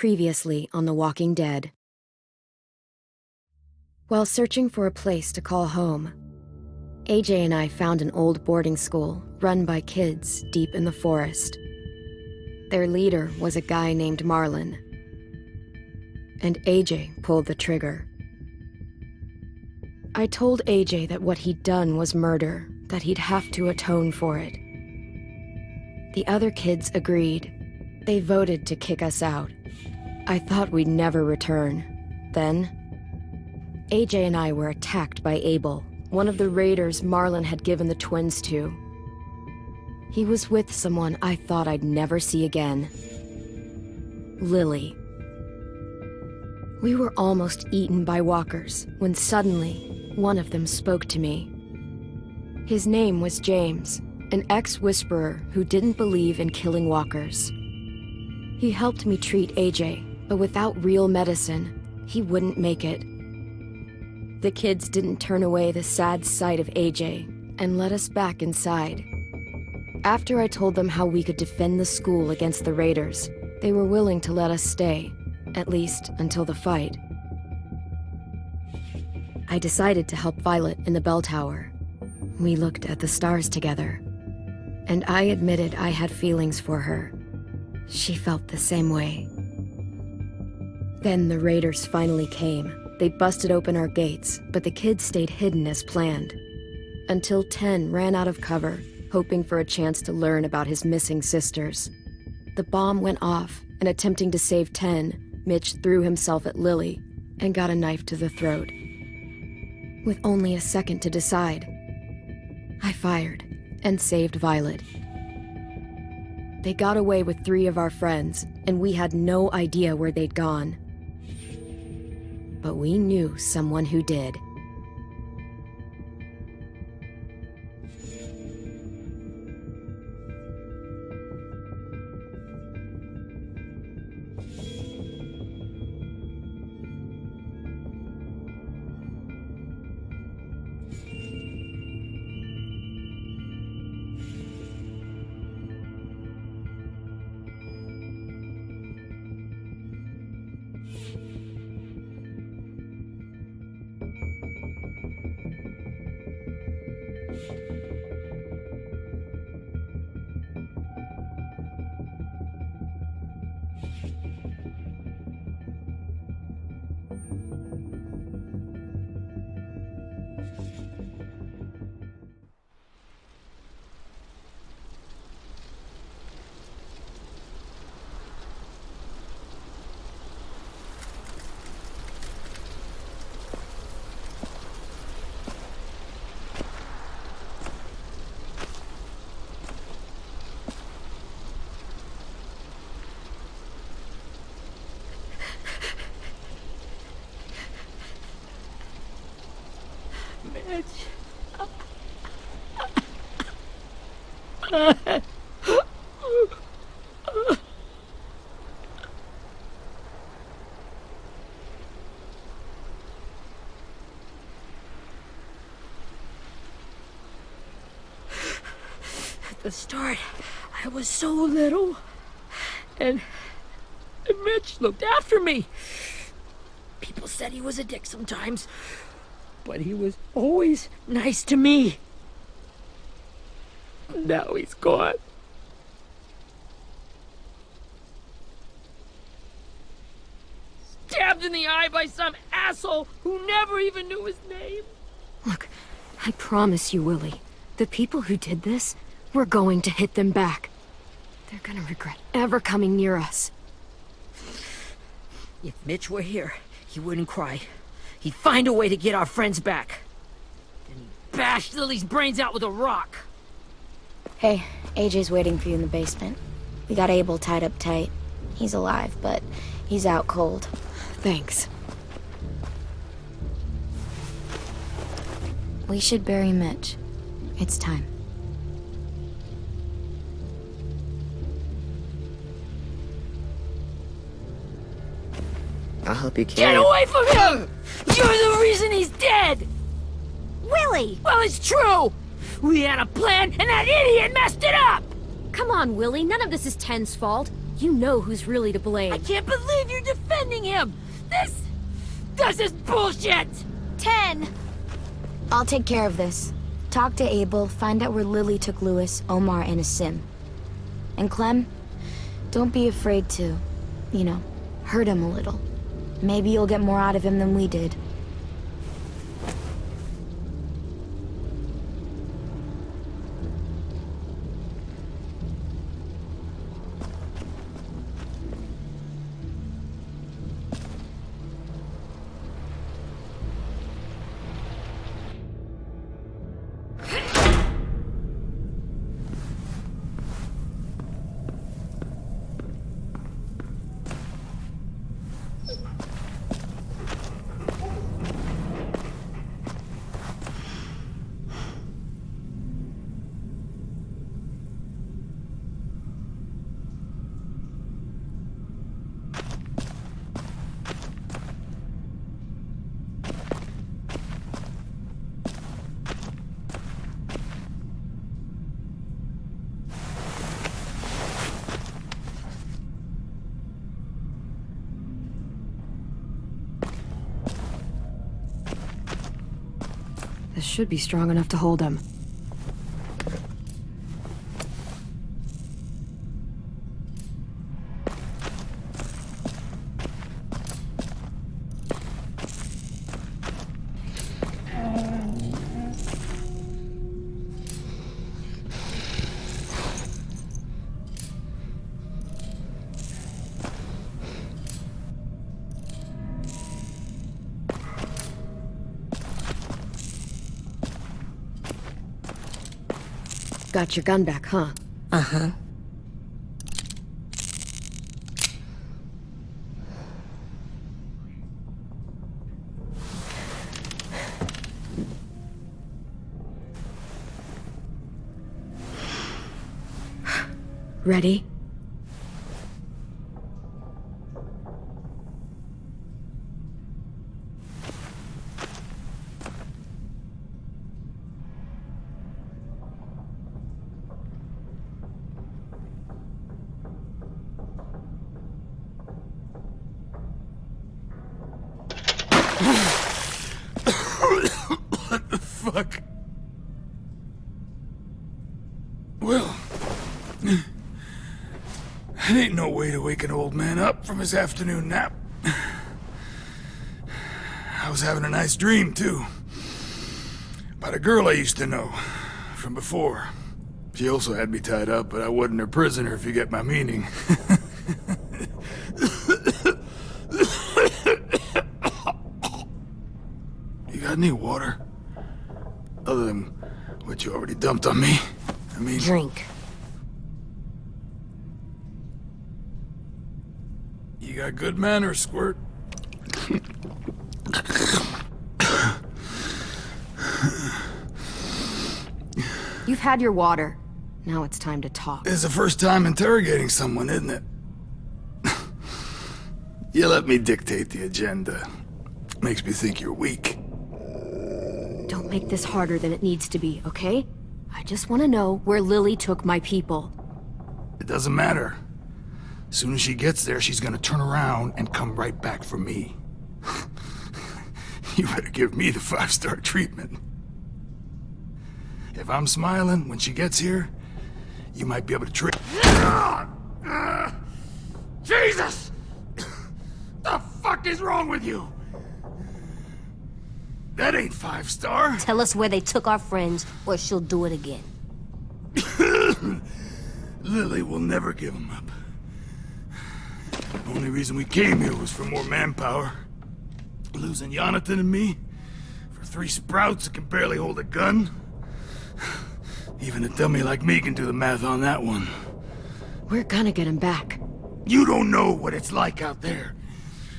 Previously on The Walking Dead. While searching for a place to call home, AJ and I found an old boarding school run by kids deep in the forest. Their leader was a guy named Marlon, and AJ pulled the trigger. I told AJ that what he'd done was murder, that he'd have to atone for it. The other kids agreed. They voted to kick us out. I thought we'd never return. Then, AJ and I were attacked by Abel, one of the raiders Marlon had given the twins to. He was with someone I thought I'd never see again. Lily. We were almost eaten by walkers when suddenly one of them spoke to me. His name was James, an ex-whisperer who didn't believe in killing walkers. He helped me treat AJ, but without real medicine, he wouldn't make it. The kids didn't turn away the sad sight of AJ and let us back inside. After I told them how we could defend the school against the raiders, they were willing to let us stay, at least until the fight. I decided to help Violet in the bell tower. We looked at the stars together, and I admitted I had feelings for her. She felt the same way. Then the raiders finally came. They busted open our gates, but the kids stayed hidden as planned. Until 10 ran out of cover, hoping for a chance to learn about his missing sisters. The bomb went off, and attempting to save 10, Mitch threw himself at Lily and got a knife to the throat. With only a second to decide, I fired and saved Violet. They got away with 3 of our friends, and we had no idea where they'd gone. But we knew someone who did. At the start, I was so little, and Mitch looked after me. People said he was a dick sometimes, but he was always nice to me. Now he's gone. Stabbed in the eye by some asshole who never even knew his name. Look, I promise you, Willie, the people who did this, we're going to hit them back. They're gonna regret ever coming near us. If Mitch were here, he wouldn't cry. He'd find a way to get our friends back. Then he'd bash Lily's brains out with a rock. Hey, AJ's waiting for you in the basement. We got Abel tied up tight. He's alive, but he's out cold. Thanks. We should bury Mitch. It's time. I'll help you carry Get away from him! You're the reason he's dead! Willie! Well, it's true! We had a plan, and that idiot messed it up! Come on, Willie. None of this is Ten's fault. You know who's really to blame. I can't believe you're defending him! This is bullshit! 10! I'll take care of this. Talk to Abel, find out where Lily took Lewis, Omar, and Asim. And Clem, don't be afraid to, hurt him a little. Maybe you'll get more out of him than we did. This should be strong enough to hold him. Got your gun back, huh? Uh-huh. Ready? What the fuck? Well, that ain't no way to wake an old man up from his afternoon nap. I was having a nice dream, too. About a girl I used to know from before. She also had me tied up, but I wasn't her prisoner, if you get my meaning. You got any water? Other than what you already dumped on me? I mean... Drink. You got good manners, Squirt. You've had your water. Now it's time to talk. It's the first time interrogating someone, isn't it? You let me dictate the agenda. Makes me think you're weak. Don't make this harder than it needs to be, okay? I just want to know where Lily took my people. It doesn't matter. As soon as she gets there, she's gonna turn around and come right back for me. You better give me the 5-star treatment. If I'm smiling when she gets here, you might be able to trick. Jesus! The fuck is wrong with you? That ain't 5-star. Tell us where they took our friends, or she'll do it again. Lily will never give them up. The only reason we came here was for more manpower. Losing Jonathan and me for 3 sprouts that can barely hold a gun. Even a dummy like me can do the math on that one. We're gonna get him back. You don't know what it's like out there.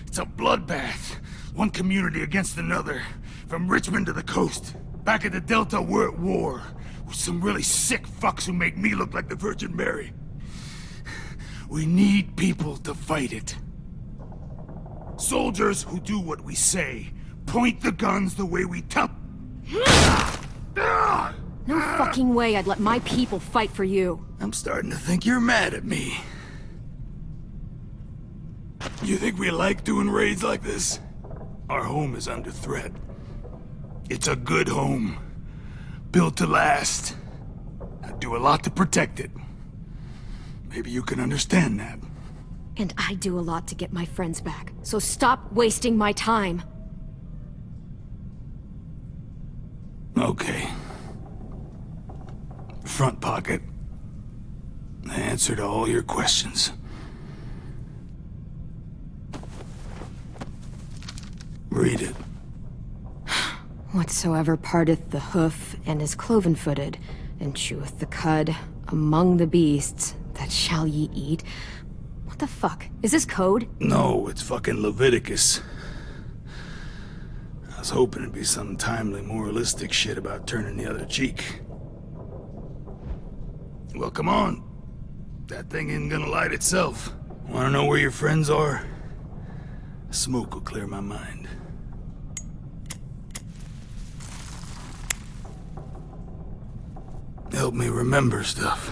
It's a bloodbath. One community against another. From Richmond to the coast. Back at the Delta, we're at war. With some really sick fucks who make me look like the Virgin Mary. We need people to fight it. Soldiers who do what we say. Point the guns the way we tell... No fucking way I'd let my people fight for you. I'm starting to think you're mad at me. think we like doing raids like this? Our home is under threat. It's a good home. Built to last. I do a lot to protect it. Maybe you can understand that. And I do a lot to get my friends back, so stop wasting my time. Okay. Front pocket. The answer to all your questions. Read it. Whatsoever parteth the hoof, and is cloven-footed, and cheweth the cud, among the beasts, that shall ye eat. What the fuck? Is this code? No, it's fucking Leviticus. I was hoping it'd be some timely, moralistic shit about turning the other cheek. Well, come on. That thing ain't gonna light itself. Wanna know where your friends are? Smoke will clear my mind. Help me remember stuff.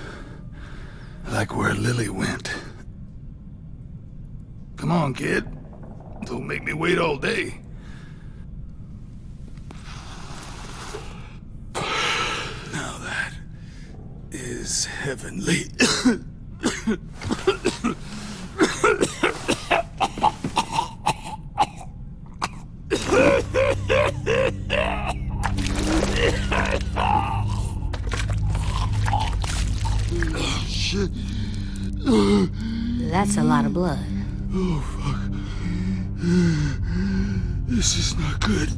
Like where Lily went. Come on, kid. Don't make me wait all day. Now that is heavenly. Shit. That's a lot of blood. Oh, fuck. This is not good.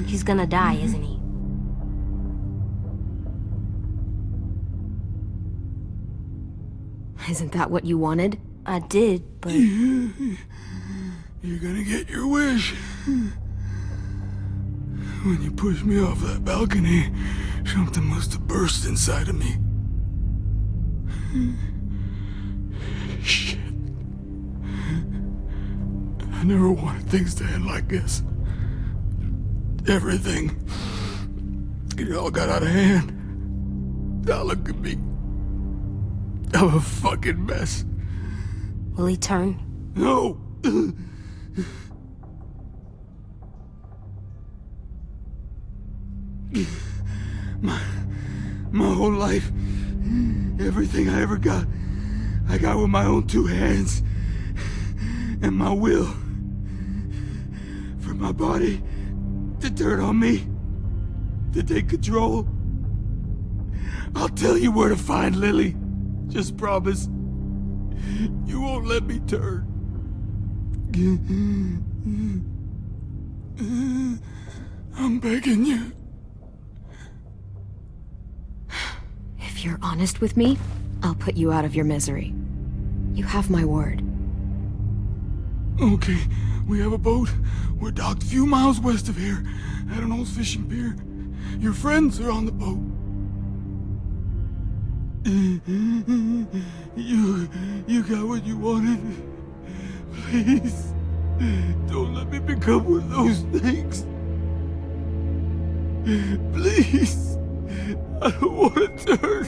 He's gonna die, isn't he? Isn't that what you wanted? I did, but You're gonna get your wish. When you pushed me off that balcony, something must have burst inside of me. Shit. I never wanted things to end like this. Everything. It all got out of hand. Now look at me. I'm a fucking mess. will he turn? No! My whole life, everything I ever got, I got with my own two hands and my will. For my body to turn on me, to take control. I'll tell you where to find Lily. Just promise. You won't let me turn. I'm begging you. If you're honest with me, I'll put you out of your misery. You have my word. Okay, we have a boat. We're docked a few miles west of here, at an old fishing pier. Your friends are on the boat. You got what you wanted. Please, don't let me become one of those things. Please, I don't want to turn.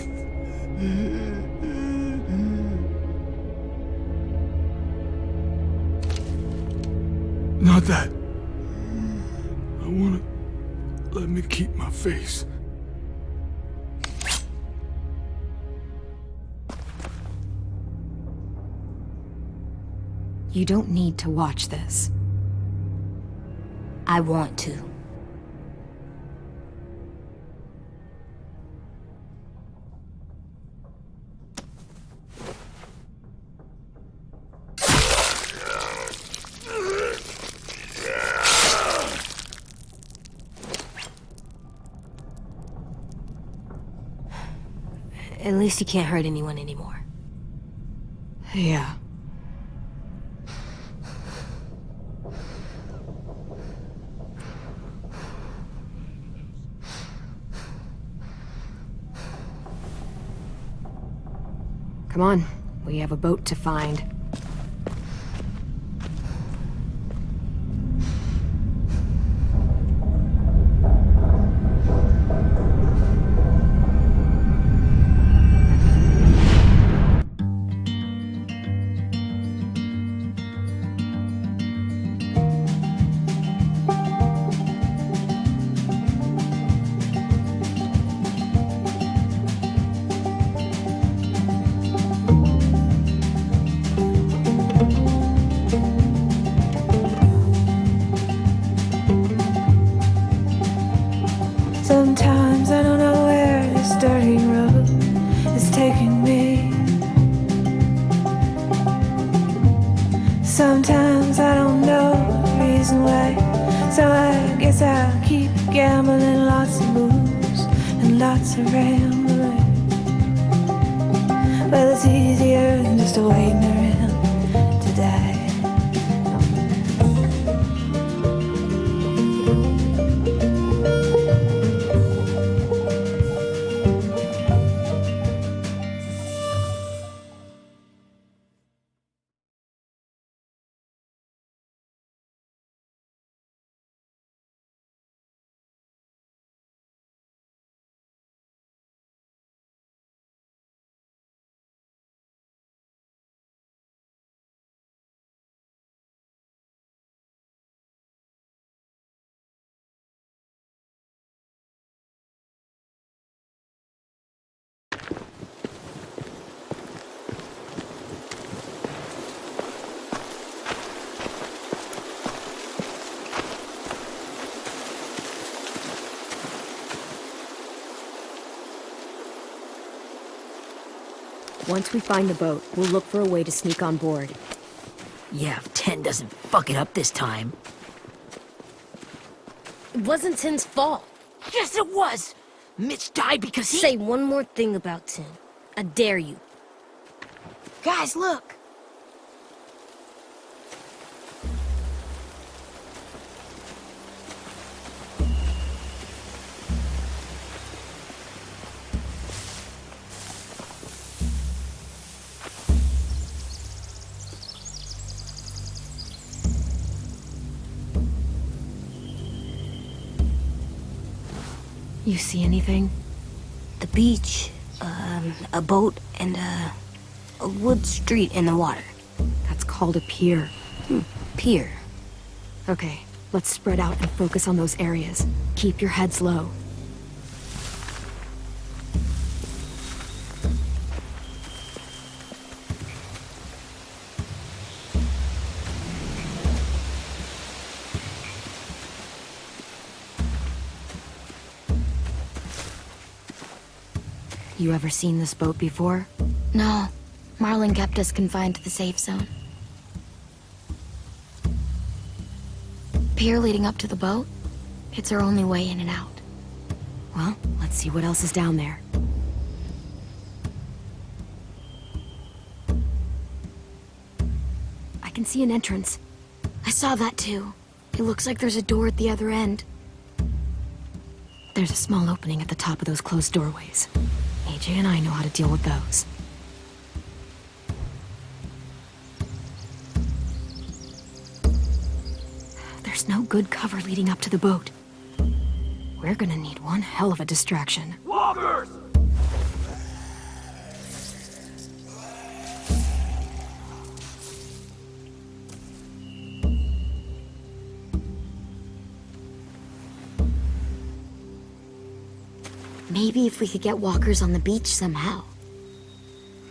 Not that. I want to let me keep my face. You don't need to watch this. I want to. At least you can't hurt anyone anymore. Yeah. Come on, we have a boat to find. sometimes I don't know the reason why. So I guess I'll keep gambling, lots of moves and lots of rambling. Well, it's easier than just waiting around to die. Once we find the boat, we'll look for a way to sneak on board. Yeah, if 10 doesn't fuck it up this time. It wasn't Tin's fault. Yes, it was! Mitch died because he— Say one more thing about Tin. I dare you. Guys, look! You see anything? The beach, a boat, and a wood street in the water. That's called a pier. Pier. Okay, let's spread out and focus on those areas. Keep your heads low. You ever seen this boat before? No, Marlin kept us confined to the safe zone. Pier leading up to the boat? It's our only way in and out. Well, let's see what else is down there. I can see an entrance. I saw that too. It looks like there's a door at the other end. There's a small opening at the top of those closed doorways. AJ and I know how to deal with those. There's no good cover leading up to the boat. We're gonna need one hell of a distraction. Walkers! Maybe if we could get walkers on the beach somehow.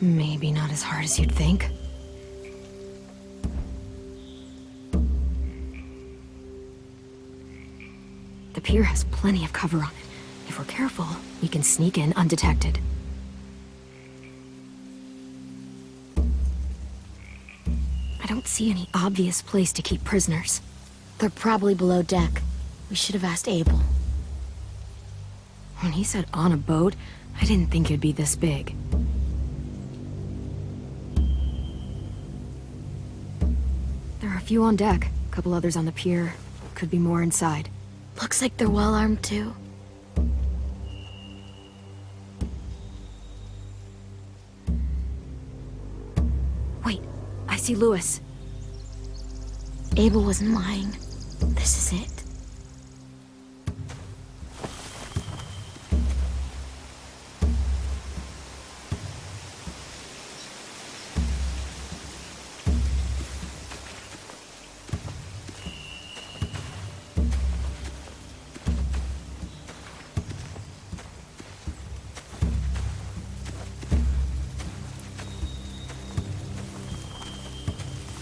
Maybe not as hard as you'd think. The pier has plenty of cover on it. If we're careful, we can sneak in undetected. I don't see any obvious place to keep prisoners. They're probably below deck. We should have asked Abel. When he said on a boat, I didn't think it'd be this big. There are a few on deck, a couple others on the pier. Could be more inside. Looks like they're well armed too. Wait, I see Lewis. Abel wasn't lying. This is it.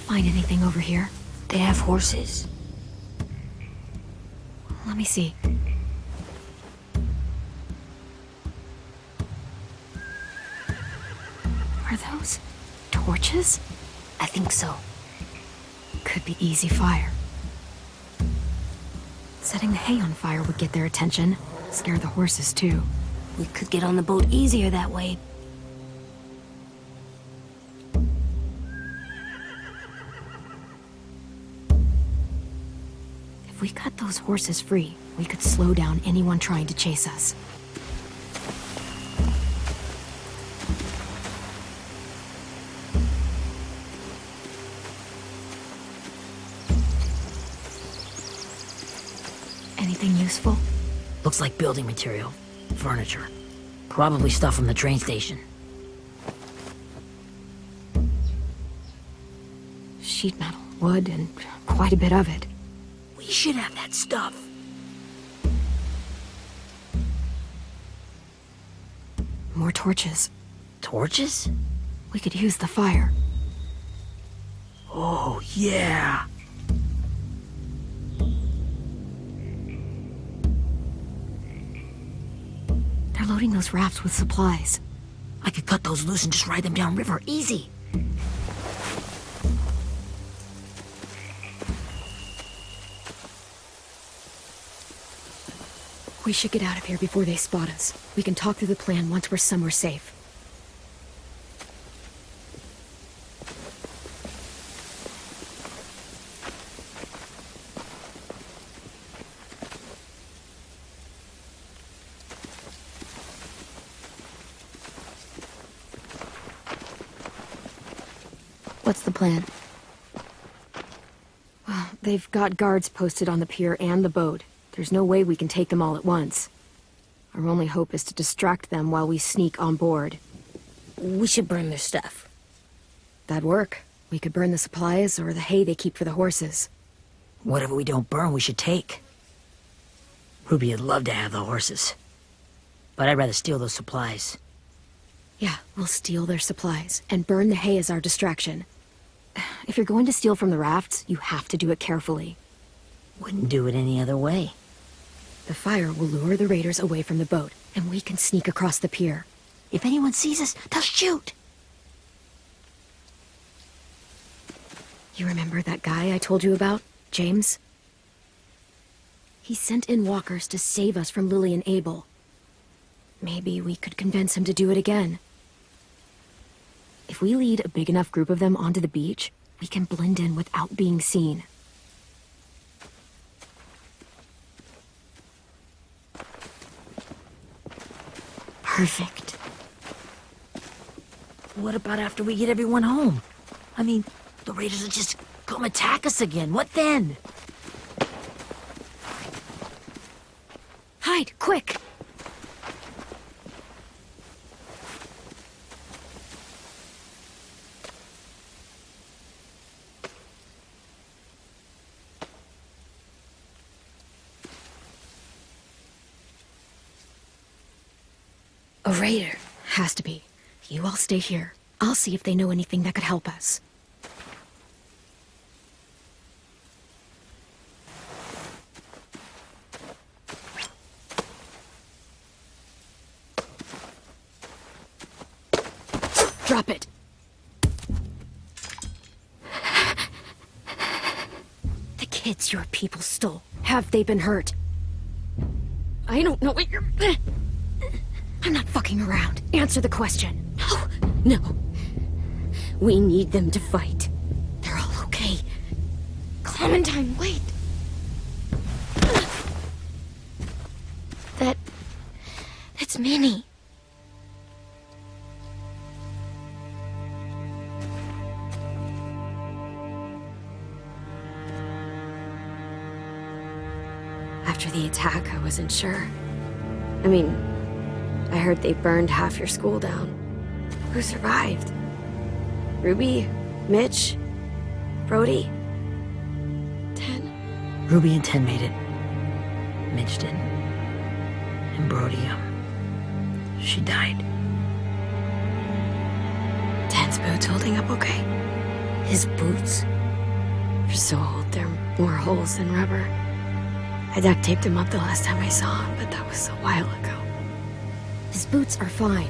Find anything over here? They have horses. Let me see. Are those torches? I think so. Could be easy fire. Setting the hay on fire would get their attention. Scare the horses, too. We could get on the boat easier that way. If we cut those horses free, we could slow down anyone trying to chase us. Anything useful? Looks like building material. Furniture. Probably stuff from the train station. Sheet metal, wood, and quite a bit of it. We should have that stuff. More torches. Torches? We could use the fire. Oh, yeah. They're loading those rafts with supplies. I could cut those loose and just ride them downriver. Easy. We should get out of here before they spot us. We can talk through the plan once we're somewhere safe. What's the plan? Well, they've got guards posted on the pier and the boat. There's no way we can take them all at once. Our only hope is to distract them while we sneak on board. We should burn their stuff. That'd work. We could burn the supplies or the hay they keep for the horses. Whatever we don't burn, we should take. Ruby would love to have the horses. But I'd rather steal those supplies. Yeah, we'll steal their supplies and burn the hay as our distraction. If you're going to steal from the rafts, you have to do it carefully. Wouldn't do it any other way. The fire will lure the raiders away from the boat, and we can sneak across the pier. If anyone sees us, they'll shoot. You remember that guy I told you about, James? He sent in walkers to save us from Lily and Abel. Maybe we could convince him to do it again. If we lead a big enough group of them onto the beach, we can blend in without being seen. Perfect. What about after we get everyone home? I mean, the raiders will just come attack us again. What then? Hide, quick! A raider. Has to be. You all stay here. I'll see if they know anything that could help us. Drop it. The kids your people stole. Have they been hurt? I don't know what you're... I'm not fucking around. Answer the question. No. We need them to fight. They're all okay. Clementine, wait. That's Minnie. After the attack, I wasn't sure. I mean, I heard they burned half your school down. Who survived? Ruby? Mitch? Brody? 10? Ruby and 10 made it. Mitch didn't. And Brody, she died. 10's boots holding up okay? His boots? They're so old, there are more holes than rubber. I duct taped him up the last time I saw him, but that was a while ago. His boots are fine.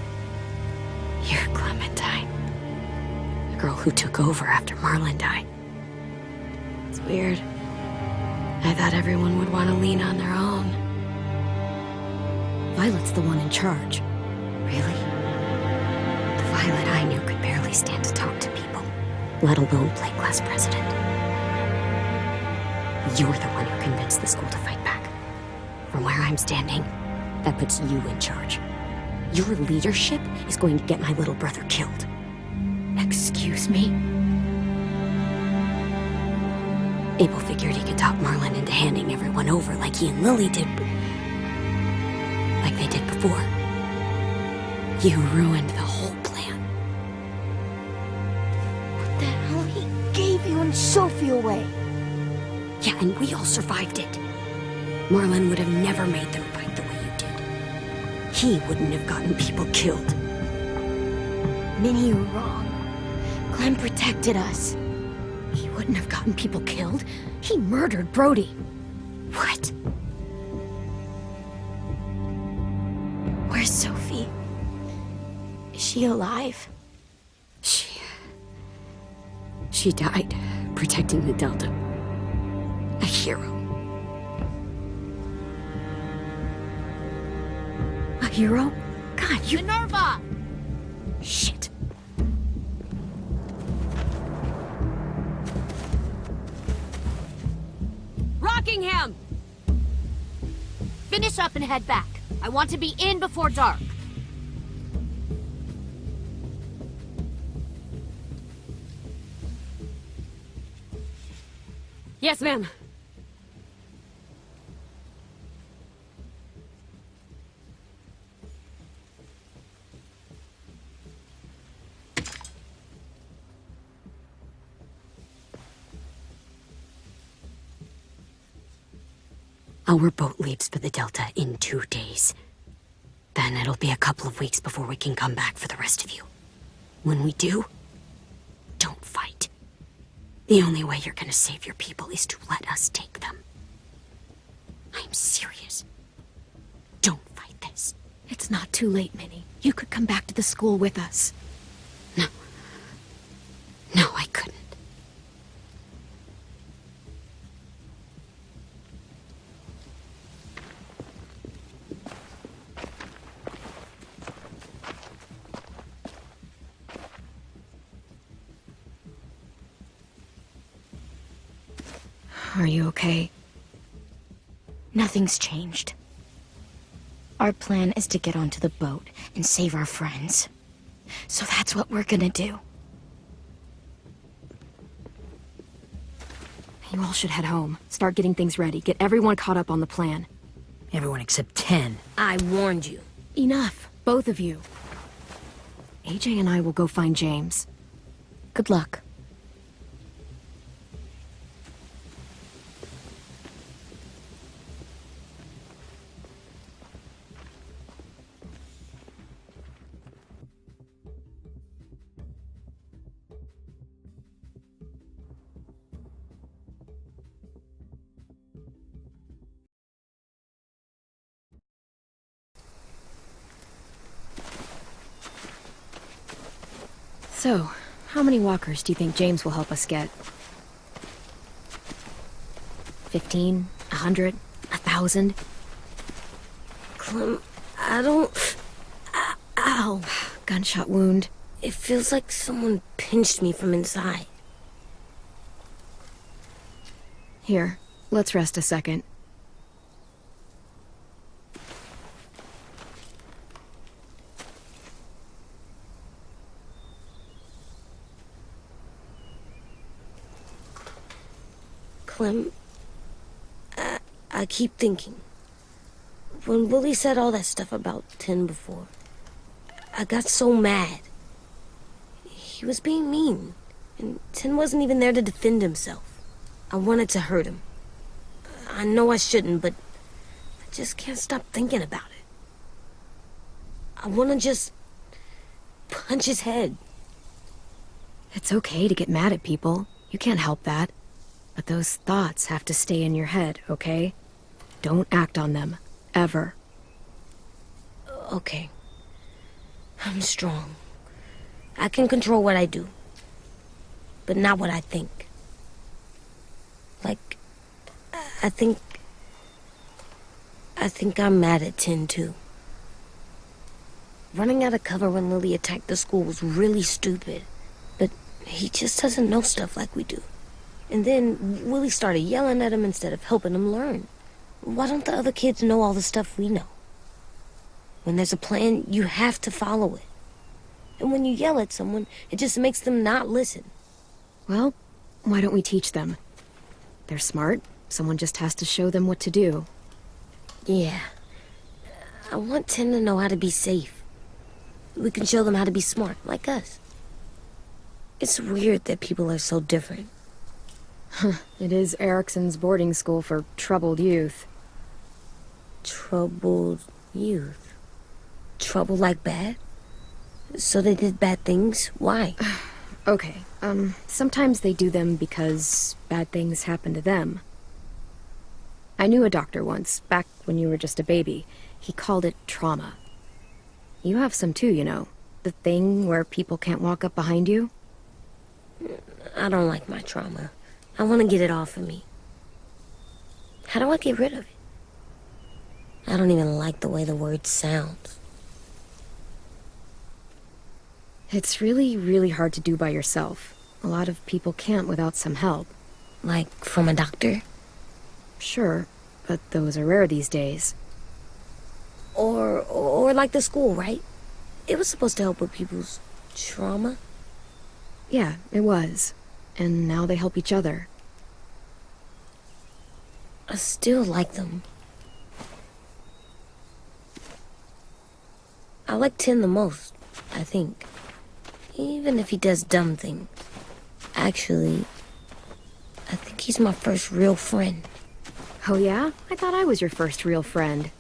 You're Clementine. The girl who took over after Marlon died. weird. I thought everyone would want to lean on their own. Violet's the one in charge. Really? The Violet I knew could barely stand to talk to people, let alone play class president. You're the one who convinced the school to fight back. From where I'm standing, that puts you in charge. Your leadership is going to get my little brother killed. Excuse me? Abel figured he could talk Marlin into handing everyone over like he and Lily did. Like they did before. You ruined the whole plan. What the hell? He gave you and Sophie away. Yeah, and we all survived it. Marlin would have never made them fight the way you did. He wouldn't have gotten people killed. Minnie, you're wrong. Clem protected us. He wouldn't have gotten people killed. He murdered Brody. What? Where's Sophie? Is she alive? She died protecting the Delta. A hero. A hero? God, you... Minerva! Shit. Rockingham! Finish up and head back. I want to be in before dark. Yes, ma'am. Our boat leaves for the Delta in 2 days. Then it'll be a couple of weeks before we can come back for the rest of you. When we do, don't fight. The only way you're gonna save your people is to let us take them. I'm serious. Don't fight this. It's not too late, Minnie. You could come back to the school with us. No. No, I couldn't. Are you okay? Nothing's changed. Our plan is to get onto the boat and save our friends. So that's what we're gonna do. You all should head home. Start getting things ready. Get everyone caught up on the plan. Everyone except 10. I warned you. Enough, both of you. AJ and I will go find James. Good luck. So, how many walkers do you think James will help us get? 15? 100? 1,000? Clem, I don't... Ow. Gunshot wound. It feels like someone pinched me from inside. Here, let's rest a second. Clem, I keep thinking. When Willie said all that stuff about 10 before, I got so mad. He was being mean, and 10 wasn't even there to defend himself. I wanted to hurt him. I know I shouldn't, but I just can't stop thinking about it. I want to just punch his head. It's okay to get mad at people. You can't help that. But those thoughts have to stay in your head, okay? Don't act on them. Ever. Okay. I'm strong. I can control what I do. But not what I think. Like, I think I'm mad at Tin, too. Running out of cover when Lily attacked the school was really stupid. But he just doesn't know stuff like we do. And then Willie started yelling at him instead of helping him learn. Why don't the other kids know all the stuff we know? When there's a plan, you have to follow it. And when you yell at someone, it just makes them not listen. Well, why don't we teach them? They're smart. Someone just has to show them what to do. Yeah. I want Tin to know how to be safe. We can show them how to be smart, like us. It's weird that people are so different. It is Erickson's boarding school for troubled youth. Troubled youth? Trouble like bad? So they did bad things? Why? Okay, sometimes they do them because bad things happen to them. I knew a doctor once, back when you were just a baby. He called it trauma. You have some too, you know. The thing where people can't walk up behind you. I don't like my trauma. I want to get it off of me. How do I get rid of it? I don't even like the way the word sounds. It's really, really hard to do by yourself. A lot of people can't without some help. Like from a doctor? Sure, but those are rare these days. Or like the school, right? It was supposed to help with people's trauma. Yeah, it was. And now they help each other. I still like them. I like Tin the most, I think. Even if he does dumb things. Actually, I think he's my first real friend. Oh yeah? I thought I was your first real friend.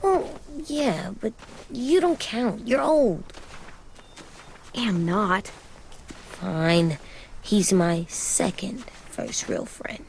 Well, yeah, but you don't count. You're old. Am not. Fine. He's my second first real friend.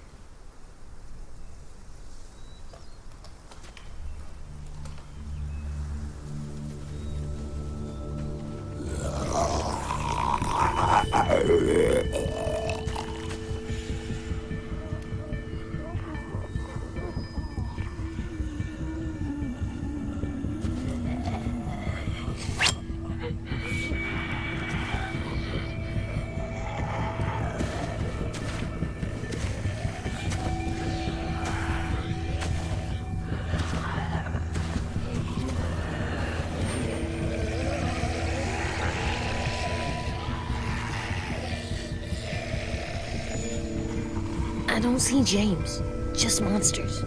I don't see James. Just monsters.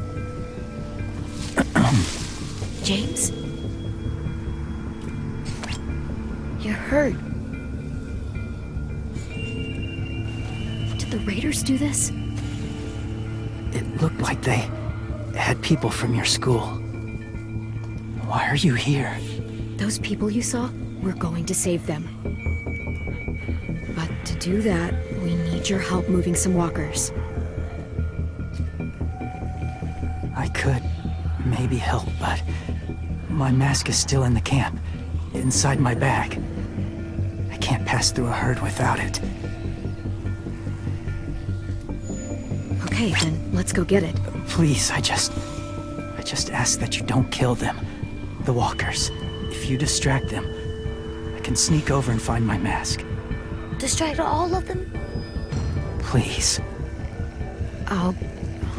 James? You're hurt. Did the Raiders do this? It looked like they had people from your school. Why are you here? Those people you saw, we're going to save them. But to do that, we need your help moving some walkers. I could maybe help, but my mask is still in the camp, inside my bag. I can't pass through a herd without it. Okay, then let's go get it. Please, I just ask that you don't kill them. The walkers. If you distract them, I can sneak over and find my mask. Distract all of them? Please. I'll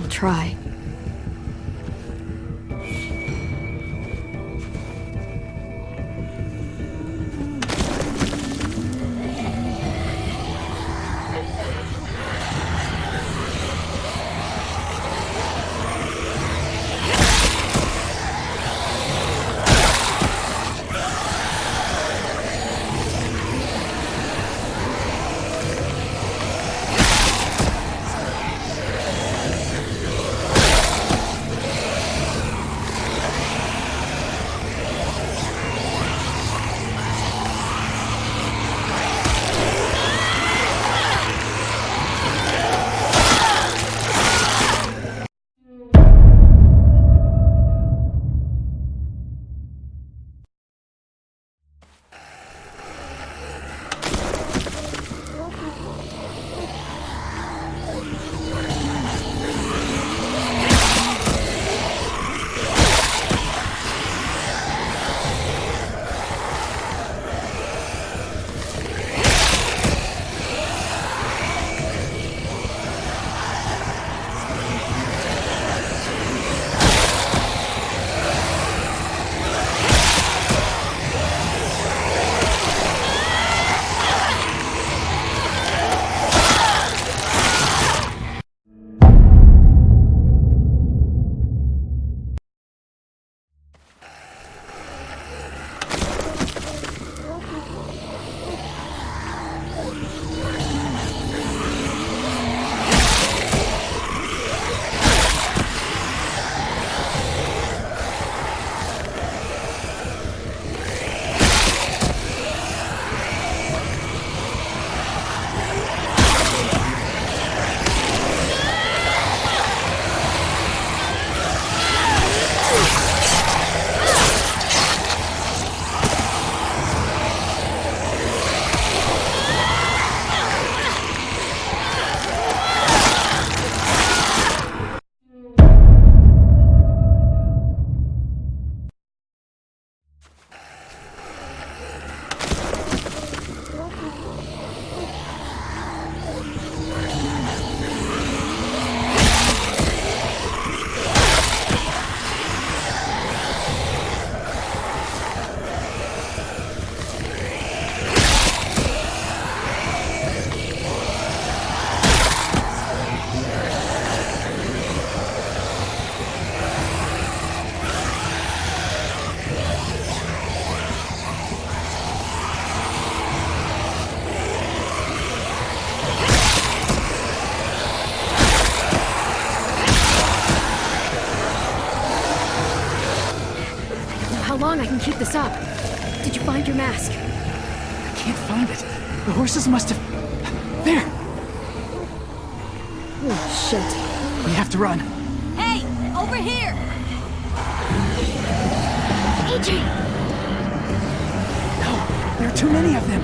try. how long I can keep this up. Did you find your mask? I can't find it. The horses must have... There! Oh, shit. We have to run. Hey, over here! AJ! No, there are too many of them.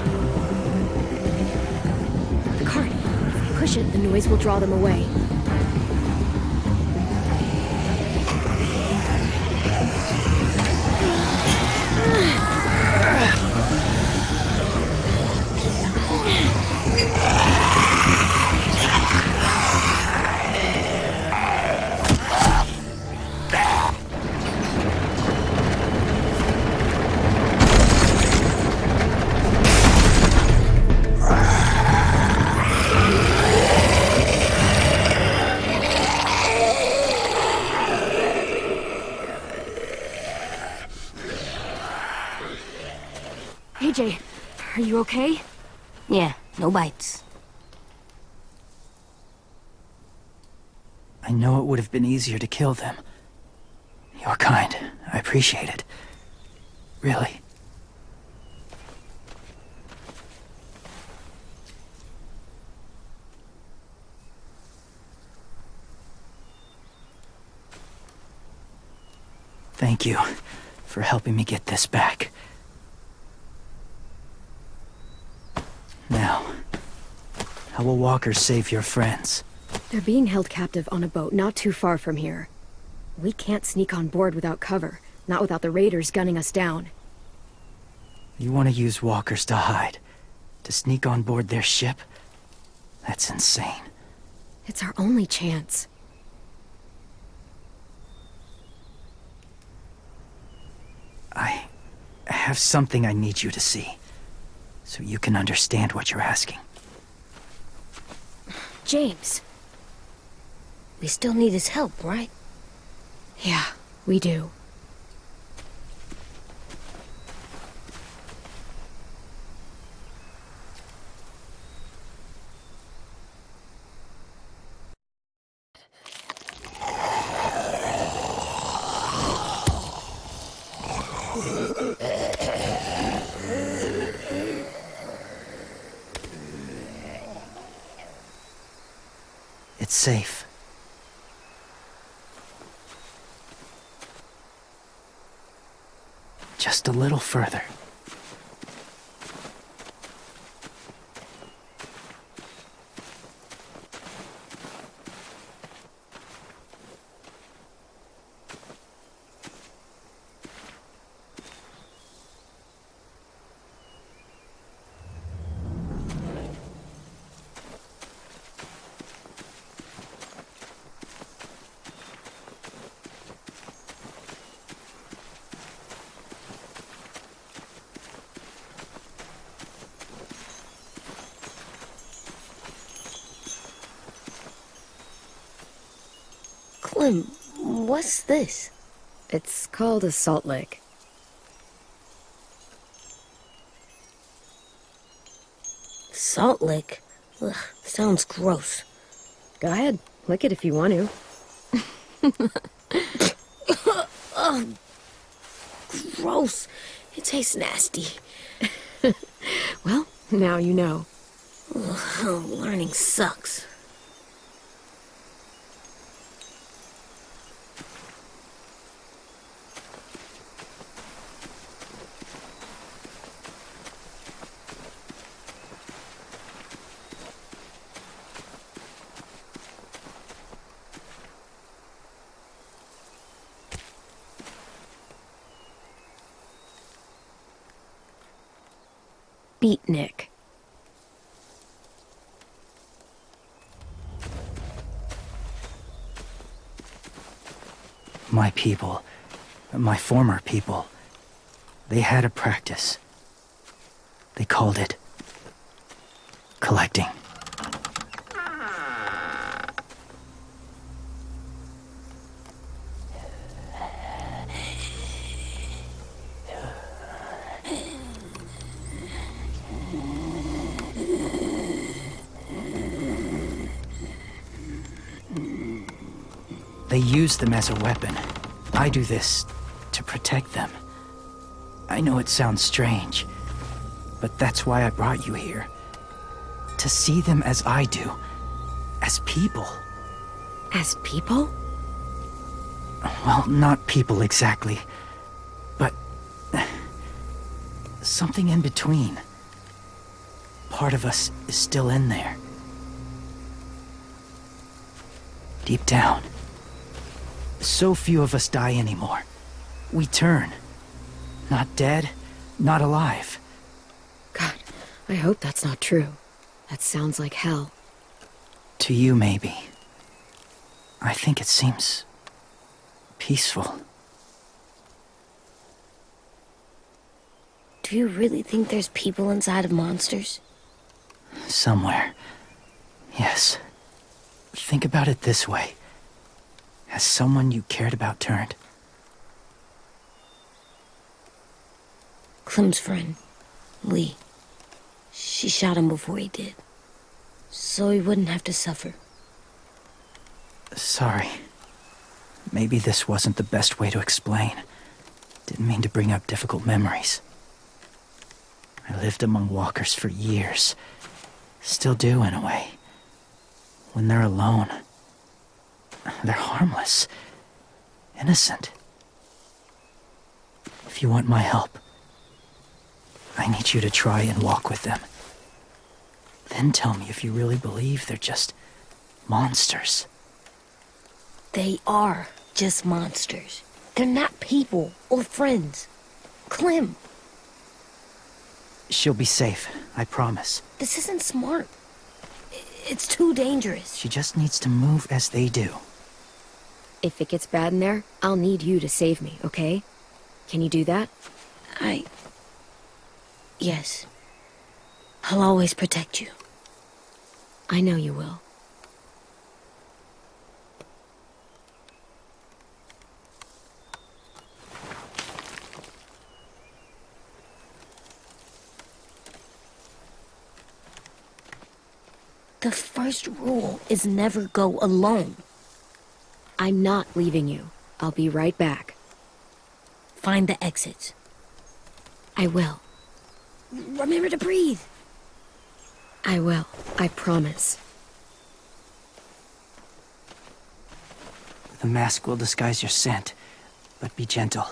The cart. If we push it, the noise will draw them away. AJ, are you okay? Yeah, no bites. I know it would have been easier to kill them. You're kind. I appreciate it. Really. Thank you for helping me get this back. Now, how will walkers save your friends? They're being held captive on a boat not too far from here. We can't sneak on board without cover, not without the raiders gunning us down. You want to use walkers to hide? To sneak on board their ship? That's insane. It's our only chance. I have something I need you to see, so you can understand what you're asking. James. We still need his help, right? Yeah, we do. It's safe. Just a little further. Clem, what's this? It's called a salt lick. Salt lick? Ugh, sounds gross. Go ahead, lick it if you want to. Ugh, gross. It tastes nasty. Well, now you know. Ugh, learning sucks. Beatnik. My people, my former people, they had a practice. They called it collecting. They use them as a weapon. I do this to protect them. I know it sounds strange, but that's why I brought you here. To see them as I do. As people. As people? Well, not people exactly, but something in between. Part of us is still in there. Deep down. So few of us die anymore. We turn. Not dead, not alive. God, I hope that's not true. That sounds like hell. To you, maybe. I think it seems peaceful. Do you really think there's people inside of monsters? Somewhere. Yes. Think about it this way. Has someone you cared about turned? Clem's friend, Lee. She shot him before he did. So he wouldn't have to suffer. Sorry. Maybe this wasn't the best way to explain. Didn't mean to bring up difficult memories. I lived among walkers for years. Still do, in a way. When they're alone, they're harmless. Innocent. If you want my help, I need you to try and walk with them. Then tell me if you really believe they're just monsters. They are just monsters. They're not people or friends. Clem, She'll be safe, I promise. this isn't smart. It's too dangerous. She just needs to move as they do. If it gets bad in there, I'll need you to save me, okay? Can you do that? Yes. I'll always protect you. I know you will. The first rule is never go alone. I'm not leaving you. I'll be right back. Find the exits. I will. Remember to breathe. I will. I promise. The mask will disguise your scent, but be gentle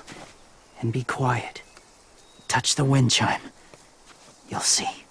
and be quiet. Touch the wind chime. You'll see.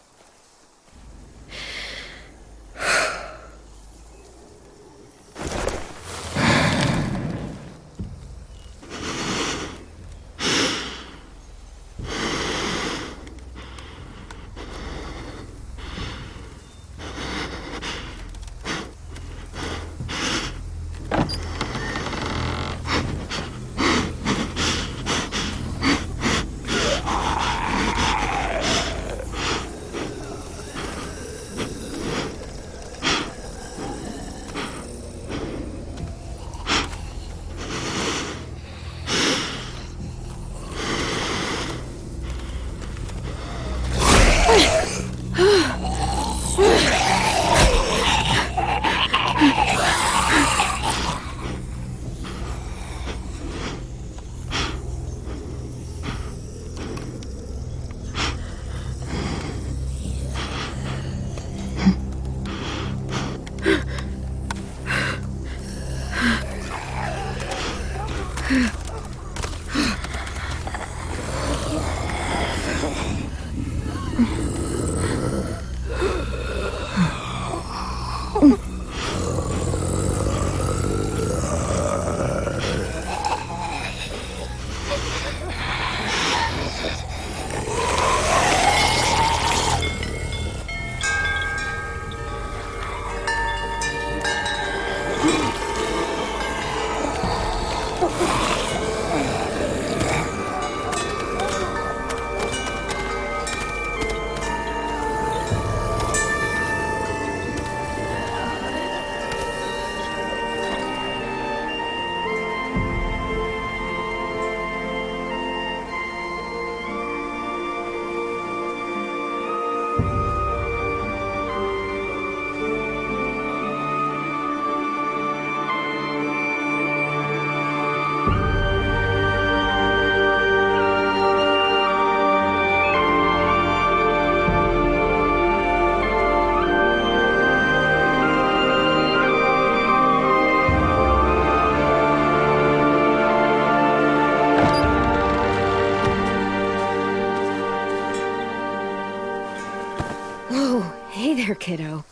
kiddo.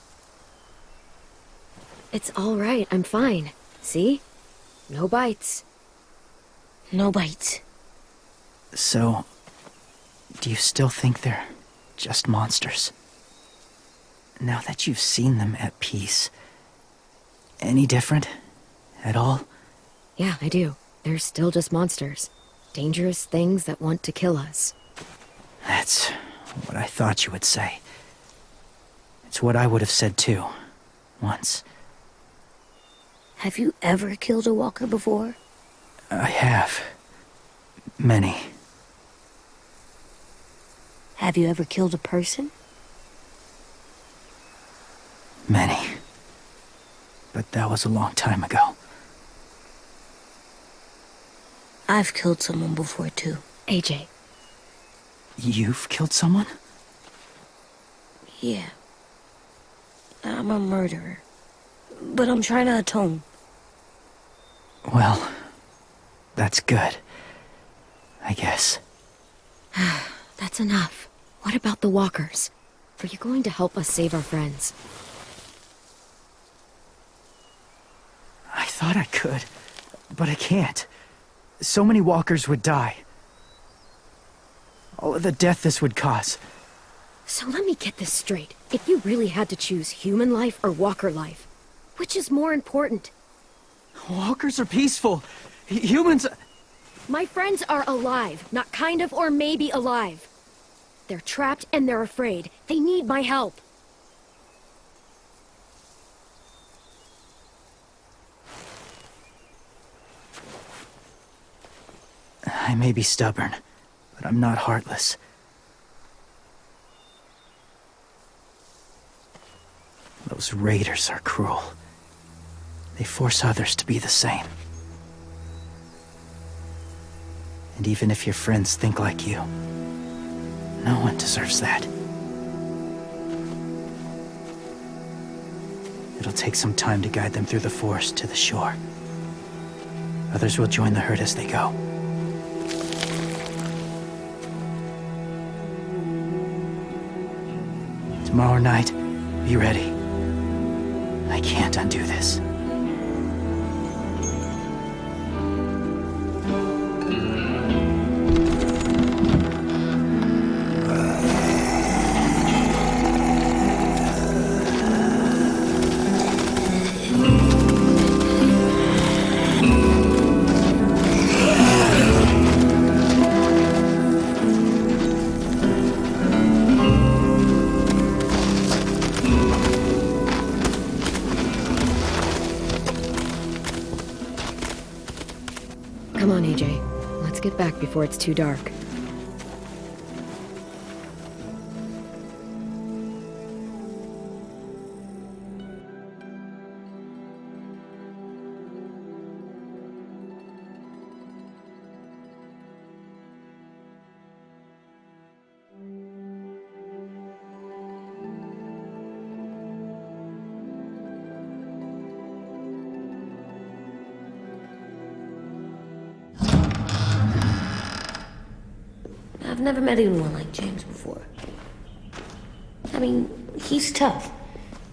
It's all right, I'm fine. See? No bites. No bites. So, do you still think they're just monsters? Now that you've seen them at peace, any different? At all? Yeah, I do. They're still just monsters. Dangerous things that want to kill us. That's what I thought you would say. It's what I would have said too. Once. Have you ever killed a walker before? I have. Many. Have you ever killed a person? Many. But that was a long time ago. I've killed someone before too. AJ. You've killed someone? Yeah. I'm a murderer. But I'm trying to atone. Well, that's good. I guess. That's enough. What about the walkers? Are you going to help us save our friends? I thought I could, but I can't. So many walkers would die. All of the death this would cause. So let me get this straight. If you really had to choose human life or walker life, which is more important? Walkers are peaceful. Humans... My friends are alive, not kind of or maybe alive. They're trapped and they're afraid. They need my help. I may be stubborn, but I'm not heartless. Those raiders are cruel. They force others to be the same. And even if your friends think like you, no one deserves that. It'll take some time to guide them through the forest to the shore. Others will join the herd as they go. Tomorrow night, be ready. I can't undo this. Come on, AJ. Let's get back before it's too dark. I've never met anyone like James before. I mean, he's tough.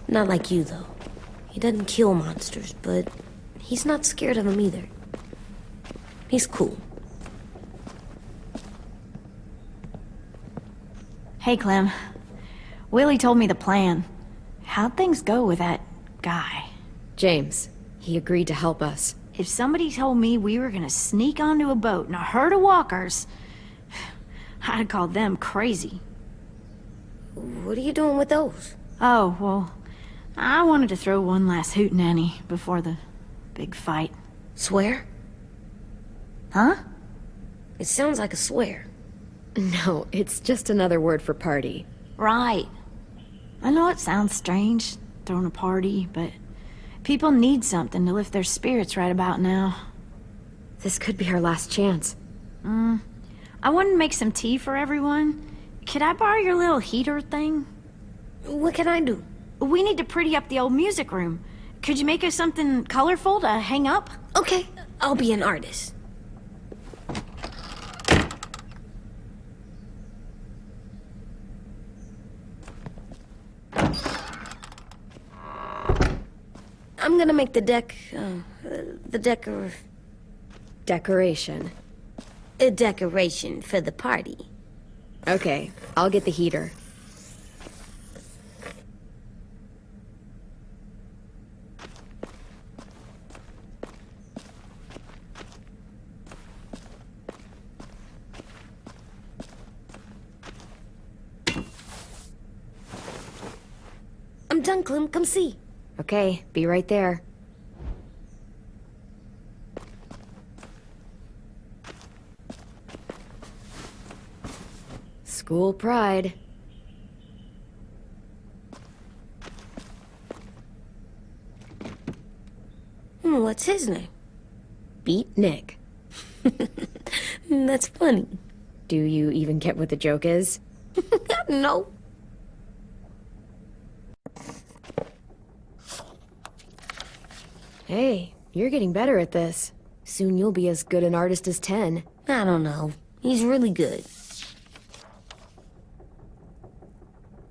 Not like you, though. He doesn't kill monsters, but he's not scared of them either. He's cool. Hey, Clem. Willie told me the plan. How'd things go with that guy? James, he agreed to help us. If somebody told me we were gonna sneak onto a boat in a herd of walkers, I'd have called them crazy. What are you doing with those? Oh, well, I wanted to throw one last hootenanny before the big fight. Swear? Huh? It sounds like a swear. No, it's just another word for party. Right. I know it sounds strange, throwing a party, but people need something to lift their spirits right about now. This could be our last chance. I wanted to make some tea for everyone. Could I borrow your little heater thing? What can I do? We need to pretty up the old music room. Could you make us something colorful to hang up? Okay, I'll be an artist. I'm gonna make the Decoration. a decoration for the party. Okay, I'll get the heater. I'm done, Clem. Come see. Okay, be right there. School pride. What's his name? Beat Nick. That's funny. Do you even get what the joke is? No. Hey, you're getting better at this. Soon you'll be as good an artist as 10. I don't know. He's really good.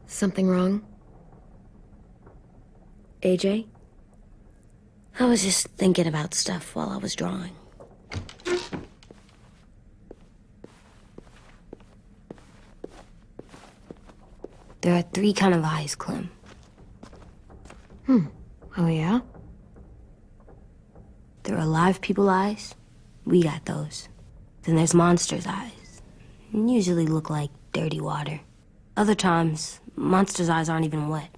Something wrong? AJ? I was just thinking about stuff while I was drawing. There are 3 kind of eyes, Clem. Oh yeah? There are live people eyes. We got those. Then there's monsters' eyes. Usually look like dirty water. Other times, monsters' eyes aren't even wet.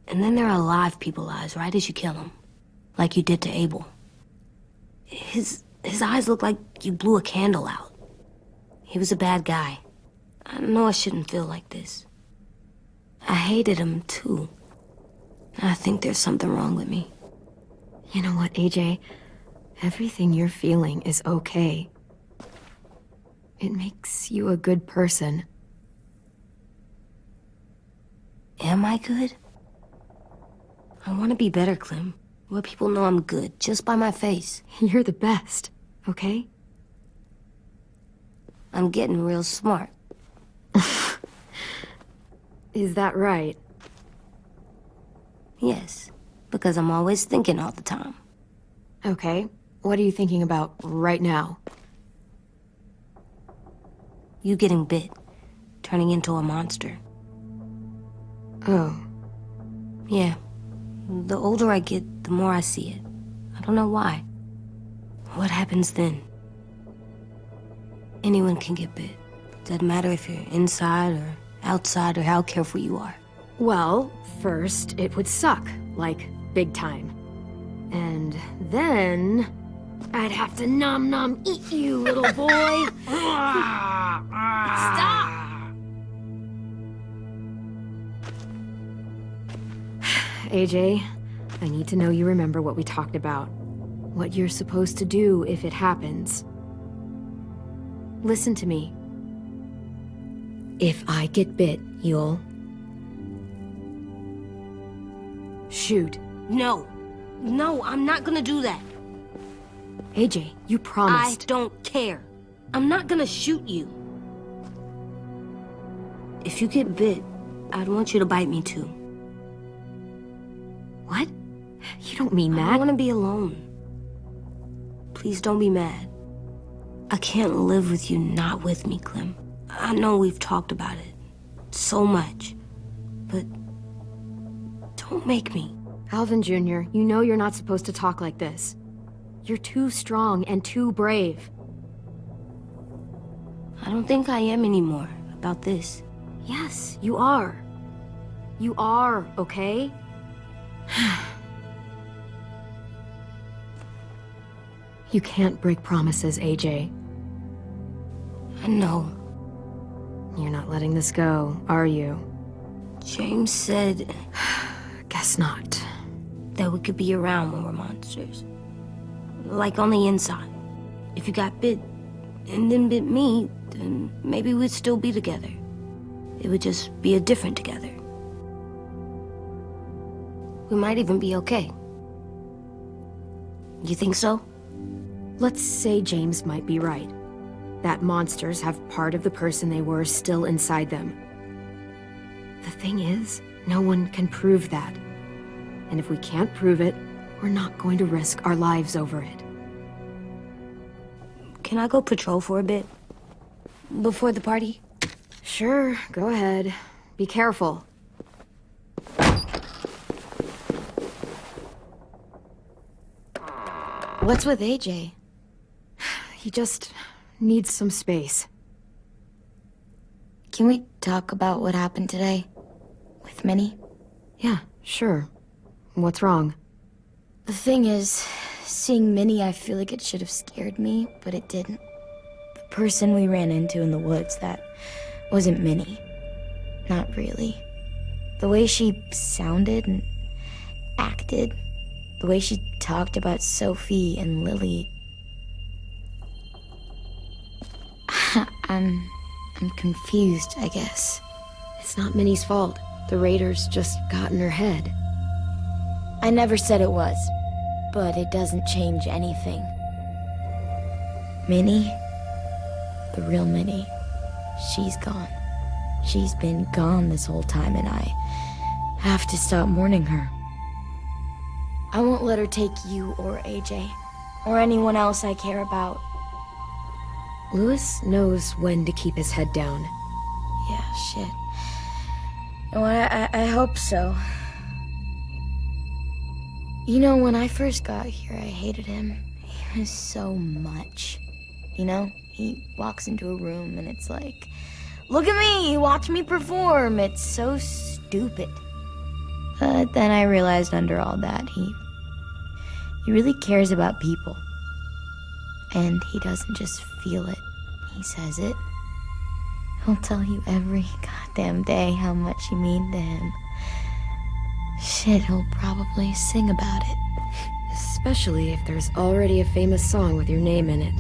And then there are live people eyes right as you kill them. Like you did to Abel. His eyes look like you blew a candle out. He was a bad guy. I know I shouldn't feel like this. I hated him, too. I think there's something wrong with me. You know what, AJ? Everything you're feeling is okay. It makes you a good person. Am I good? I want to be better, Clem. Let people know I'm good, just by my face. You're the best, okay? I'm getting real smart. Is that right? Yes, because I'm always thinking all the time. Okay, what are you thinking about right now? You getting bit, turning into a monster. Oh. Yeah. The older I get, the more I see it. I don't know why. What happens then? Anyone can get bit. Doesn't matter if you're inside or outside or how careful you are. Well, first, it would suck, like, big time. And then... I'd have to nom eat you, little boy! Stop! AJ, I need to know you remember what we talked about. What you're supposed to do if it happens. Listen to me. If I get bit, you'll... shoot. No. No, I'm not gonna do that. AJ, you promised. I don't care. I'm not gonna shoot you. If you get bit, I'd want you to bite me too. What? You don't mean I that. want to be alone. Please don't be mad. I can't live with you not with me, Clem. I know we've talked about it so much, but don't make me. Alvin Jr., you know you're not supposed to talk like this. You're too strong and too brave. I don't think I am anymore about this. Yes, you are. You are, okay? You can't break promises, AJ. I know. You're not letting this go, are you? James said Guess not. that we could be around when we're monsters. Like on the inside. If you got bit and then bit me, then maybe we'd still be together. It would just be a different together. We might even be okay. You think so? Let's say James might be right. That monsters have part of the person they were still inside them. The thing is, no one can prove that. And if we can't prove it, We're not going to risk our lives over it. Can I go patrol for a bit? Before the party? Sure, go ahead. Be careful. What's with AJ? He just needs some space. Can we talk about what happened today? With Minnie? Yeah, sure. What's wrong? The thing is, seeing Minnie, I feel like it should have scared me, but it didn't. The person we ran into in the woods, that wasn't Minnie. Not really. The way she sounded and acted, the way she talked about Sophie and Lily. I'm confused, I guess. It's not Minnie's fault. The raiders just got in her head. I never said it was, but it doesn't change anything. Minnie, the real Minnie, she's gone. She's been gone this whole time, and I have to stop mourning her. I won't let her take you or AJ, or anyone else I care about. Louis knows when to keep his head down. Yeah, shit. Oh, I hope so. You know, when I first got here, I hated him. He was so much. You know, he walks into a room and it's like, look at me, watch me perform. It's so stupid. But then I realized under all that, he really cares about people. And he doesn't just feel it, he says it. He'll tell you every goddamn day how much you mean to him. Shit, he'll probably sing about it. Especially if there's already a famous song with your name in it.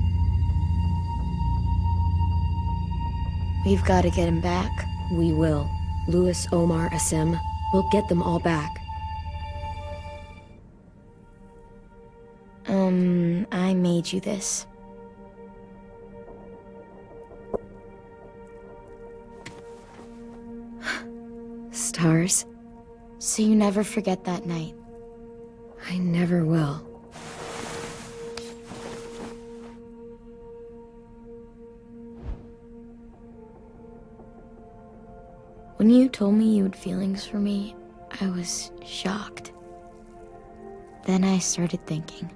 We've got to get him back. We will. Louis, Omar, Asim. We'll get them all back. I made you this. Stars? So you never forget that night. I never will. When you told me you had feelings for me, I was shocked. Then I started thinking.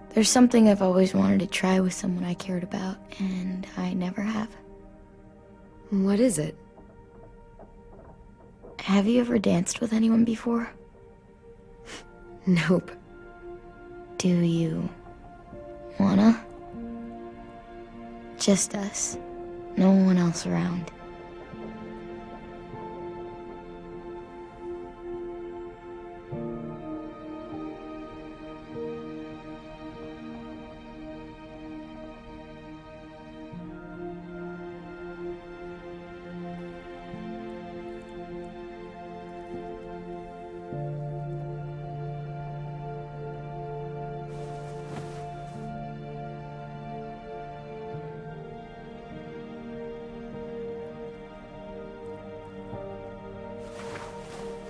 There's something I've always wanted to try with someone I cared about, and I never have. What is it? Have you ever danced with anyone before? Nope. Do you wanna? Just us. No one else around.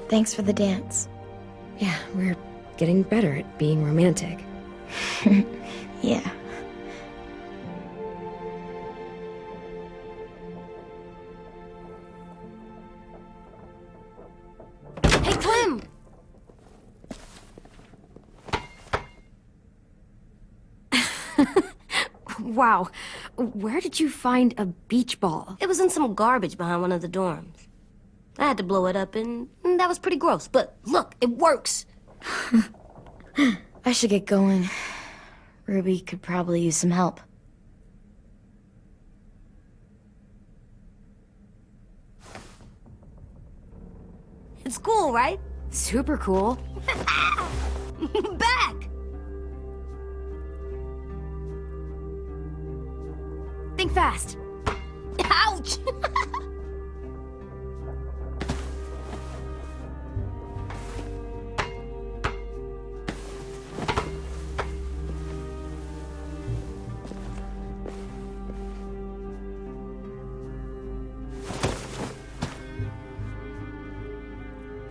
Thanks for the dance. Yeah, we're getting better at being romantic. Yeah. Hey, Clem! Wow. Where did you find a beach ball? It was in some garbage behind one of the dorms. I had to blow it up, and that was pretty gross. But look, it works. I should get going. Ruby could probably use some help. It's cool, right? Super cool. Back! Think fast. Ouch!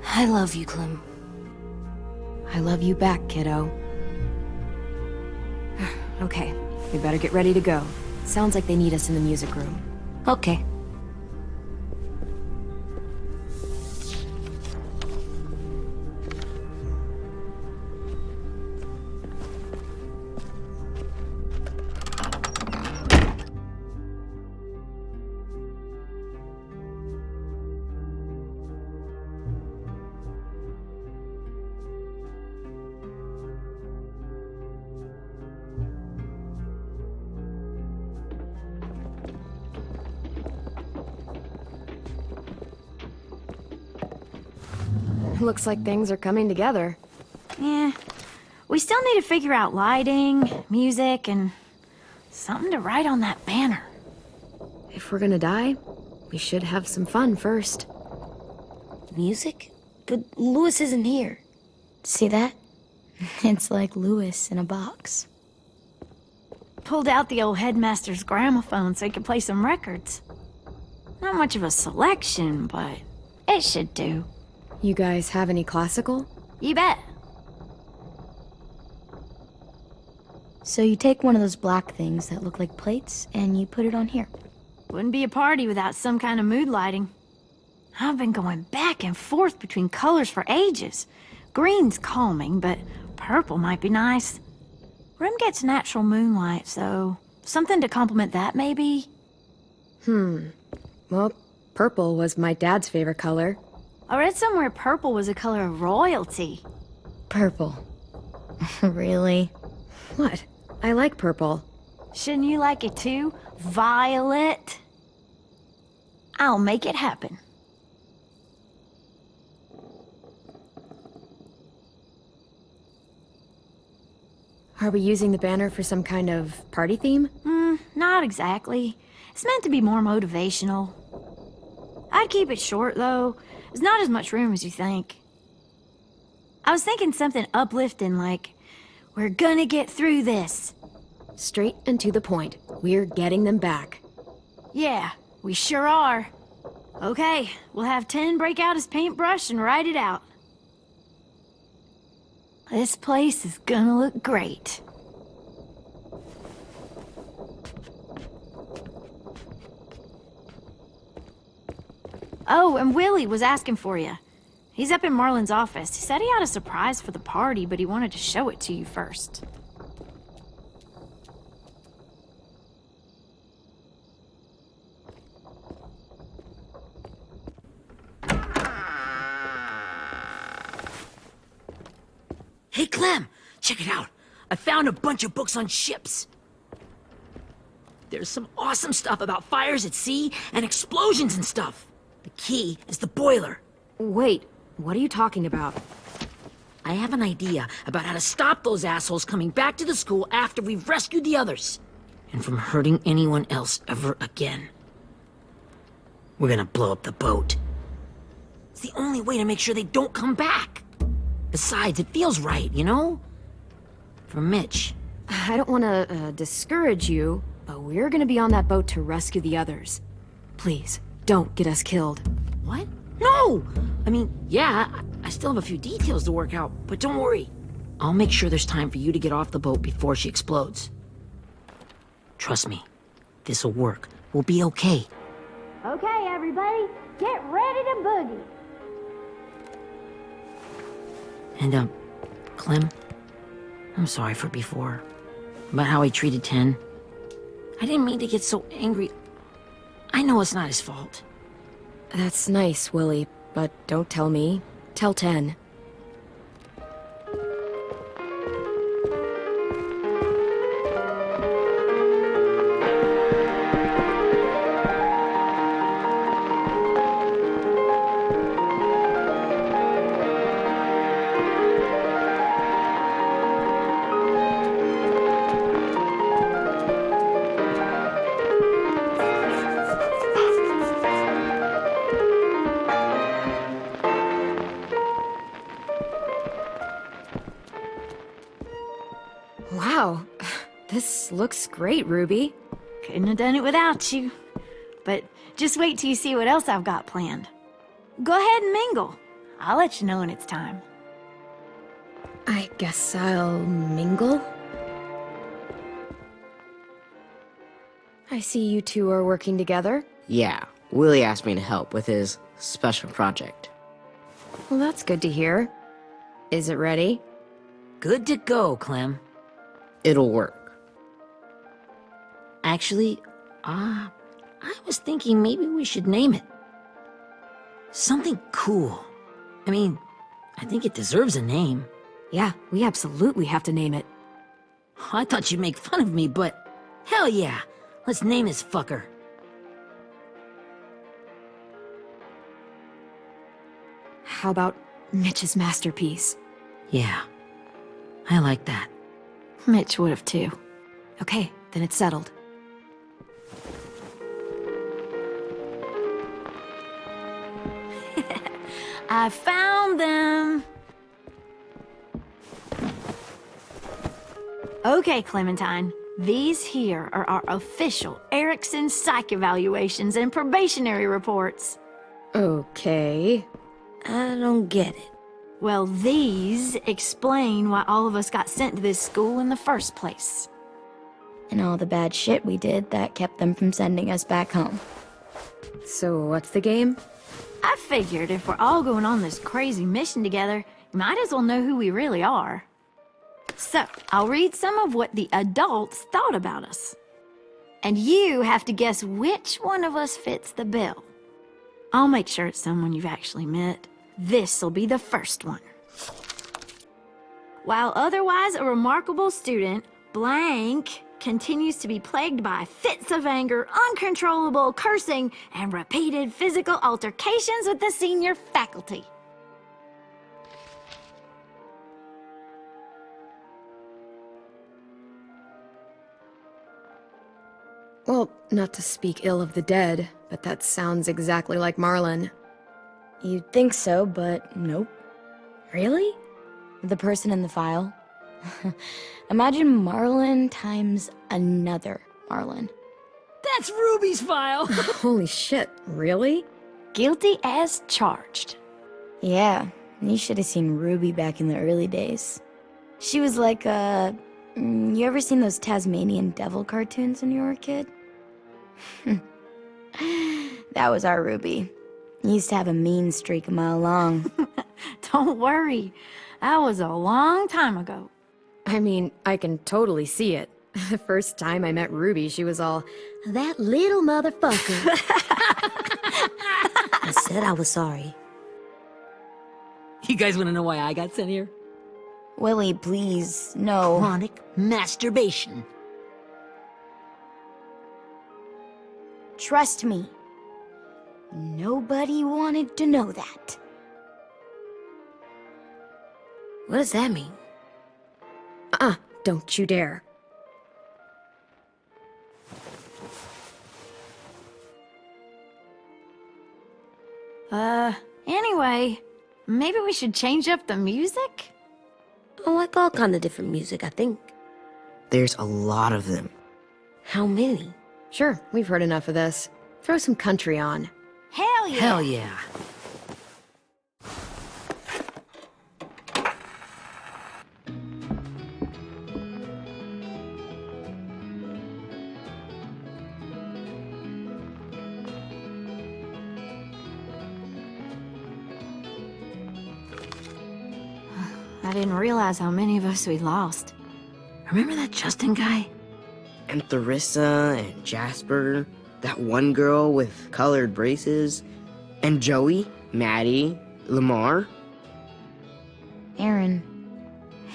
I love you, Clem. I love you back, kiddo. Okay, we better get ready to go. Sounds like they need us in the music room. Okay. Looks like things are coming together. Yeah. We still need to figure out lighting, music, and something to write on that banner. If we're gonna die, we should have some fun first. Music? But Louis isn't here. See that? It's like Louis in a box. Pulled out the old headmaster's gramophone so he could play some records. Not much of a selection, but it should do. You guys have any classical? You bet. So you take one of those black things that look like plates and you put it on here. Wouldn't be a party without some kind of mood lighting. I've been going back and forth between colors for ages. Green's calming, but purple might be nice. Room gets natural moonlight, so something to complement that, maybe? Well, purple was my dad's favorite color. I read somewhere purple was a color of royalty. Purple. Really? What? I like purple. Shouldn't you like it too? Violet? I'll make it happen. Are we using the banner for some kind of party theme? Not exactly. It's meant to be more motivational. I'd keep it short, though. There's not as much room as you think. I was thinking something uplifting like, "We're gonna get through this." Straight and to the point. We're getting them back. Yeah, we sure are. Okay, we'll have 10 break out his paintbrush and write it out. This place is gonna look great. Oh, and Willie was asking for you. He's up in Marlin's office. He said he had a surprise for the party, but he wanted to show it to you first. Hey, Clem, check it out. I found a bunch of books on ships. There's some awesome stuff about fires at sea and explosions and stuff. The key is the boiler. Wait, what are you talking about? I have an idea about how to stop those assholes coming back to the school after we've rescued the others. And from hurting anyone else ever again. We're gonna blow up the boat. It's the only way to make sure they don't come back. Besides, it feels right, you know? For Mitch. I don't want to discourage you, but we're gonna be on that boat to rescue the others. Please, don't get us killed. What? No! I mean, yeah, I still have a few details to work out, but don't worry. I'll make sure there's time for you to get off the boat before she explodes. Trust me, this'll work. We'll be okay. Okay, everybody, get ready to boogie. And, Clem, I'm sorry for before. About how he treated Ten. I didn't mean to get so angry. I know it's not his fault. That's nice, Willie, but don't tell me. Tell 10. Wow, this looks great, Ruby. Couldn't have done it without you. But just wait till you see what else I've got planned. Go ahead and mingle. I'll let you know when it's time. I guess I'll mingle? I see you two are working together. Yeah, Willie asked me to help with his special project. Well, that's good to hear. Is it ready? Good to go, Clem. It'll work. Actually, I was thinking maybe we should name it. Something cool. I mean, I think it deserves a name. Yeah, we absolutely have to name it. I thought you'd make fun of me, but hell yeah. Let's name this fucker. How about Mitch's masterpiece? Yeah, I like that. Mitch would have too. Okay, then it's settled. I found them! Okay, Clementine. These here are our official Erickson psych evaluations and probationary reports. Okay. I don't get it. Well, these explain why all of us got sent to this school in the first place. And all the bad shit we did that kept them from sending us back home. So what's the game? I figured if we're all going on this crazy mission together, you might as well know who we really are. So, I'll read some of what the adults thought about us. And you have to guess which one of us fits the bill. I'll make sure it's someone you've actually met. This'll be the first one. While otherwise a remarkable student, blank continues to be plagued by fits of anger, uncontrollable cursing, and repeated physical altercations with the senior faculty. Well, not to speak ill of the dead, but that sounds exactly like Marlon. You'd think so, but nope. Really? The person in the file. Imagine Marlon times another Marlon. That's Ruby's file! Holy shit, really? Guilty as charged. Yeah, you should have seen Ruby back in the early days. She was like you ever seen those Tasmanian devil cartoons when you were a kid? That was our Ruby. Used to have a mean streak a mile long. Don't worry, that was a long time ago. I mean, I can totally see it. The first time I met Ruby, she was all, "That little motherfucker." I said I was sorry. You guys want to know why I got sent here? Willie, please, no. Chronic masturbation. Trust me. Nobody wanted to know that. What does that mean? Don't you dare. Anyway, maybe we should change up the music? I like all kind of different music, I think. There's a lot of them. How many? Sure, we've heard enough of this. Throw some country on. Hell yeah! Hell yeah. I didn't realize how many of us we lost. Remember that Justin guy? And Theresa and Jasper, that one girl with colored braces, and Joey, Maddie, Lamar. Aaron.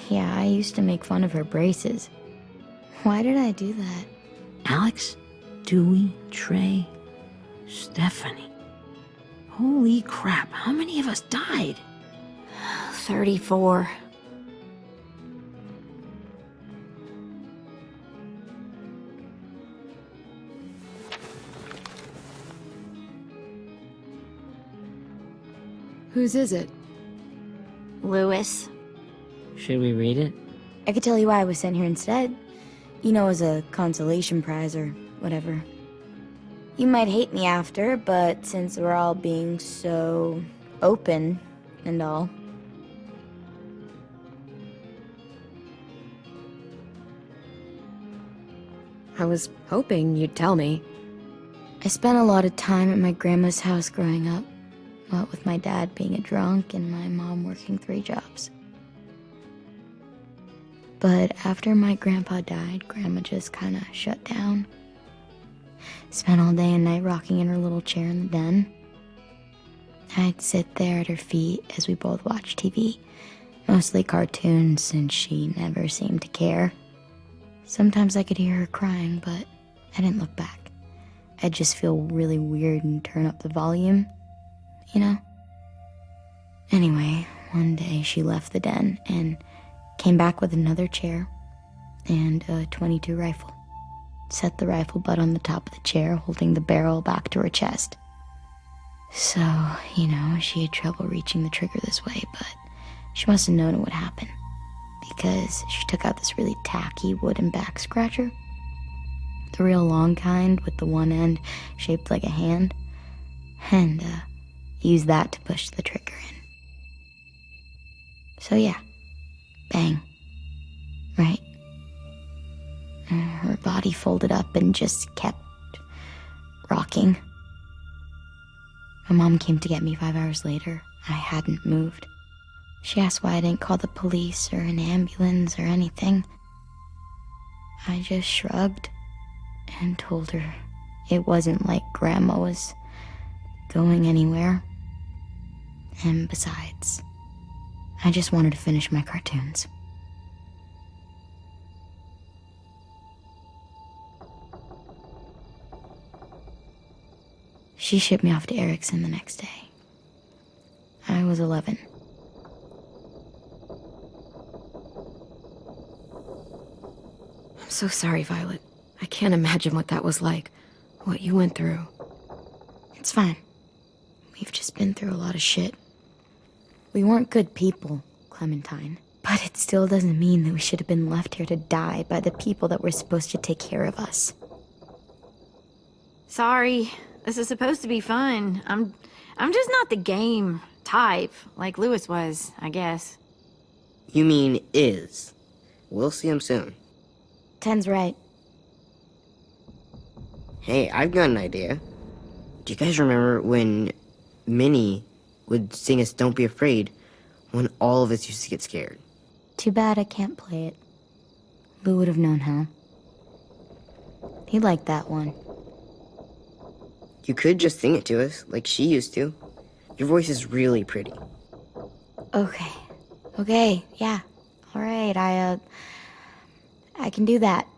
Yeah, I used to make fun of her braces. Why did I do that? Alex, Dewey, Trey, Stephanie. Holy crap, how many of us died? 34. Whose is it? Lewis. Should we read it? I could tell you why I was sent here instead. You know, as a consolation prize or whatever. You might hate me after, but since we're all being so open and all. I was hoping you'd tell me. I spent a lot of time at my grandma's house growing up, what with my dad being a drunk and my mom working 3 jobs. But after my grandpa died, Grandma just kind of shut down. Spent all day and night rocking in her little chair in the den. I'd sit there at her feet as we both watched TV, mostly cartoons, since she never seemed to care. Sometimes I could hear her crying, but I didn't look back. I'd just feel really weird and turn up the volume, you know? Anyway, one day she left the den and came back with another chair and a .22 rifle. Set the rifle butt on the top of the chair, holding the barrel back to her chest. So, she had trouble reaching the trigger this way, but she must have known it would happen, because she took out this really tacky wooden back scratcher. The real long kind with the one end shaped like a hand, and used that to push the trigger in. So yeah, bang, right? Her body folded up and just kept rocking. My mom came to get me 5 hours later. I hadn't moved. She asked why I didn't call the police or an ambulance or anything. I just shrugged and told her it wasn't like Grandma was going anywhere. And besides, I just wanted to finish my cartoons. She shipped me off to Erickson the next day. I was 11. I'm so sorry, Violet. I can't imagine what that was like, what you went through. It's fine. We've just been through a lot of shit. We weren't good people, Clementine. But it still doesn't mean that we should have been left here to die by the people that were supposed to take care of us. Sorry. This is supposed to be fun. I'm just not the game type, like Lewis was, I guess. You mean is. We'll see him soon. Ten's right. Hey, I've got an idea. Do you guys remember when Minnie would sing us Don't Be Afraid when all of us used to get scared? Too bad I can't play it. Lou would have known how. He liked that one. You could just sing it to us, like she used to. Your voice is really pretty. Okay, yeah. All right, I can do that.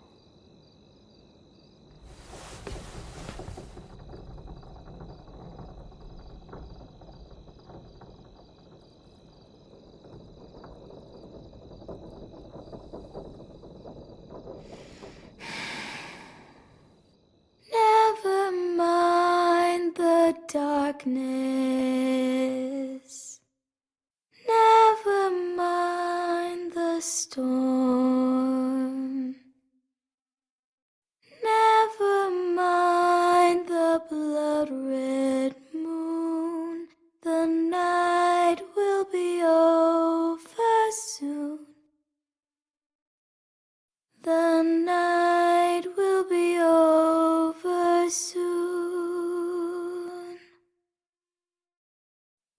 Never mind the darkness. Never mind the storm. Never mind the blood-red moon. The night will be over soon. The night will be over soon.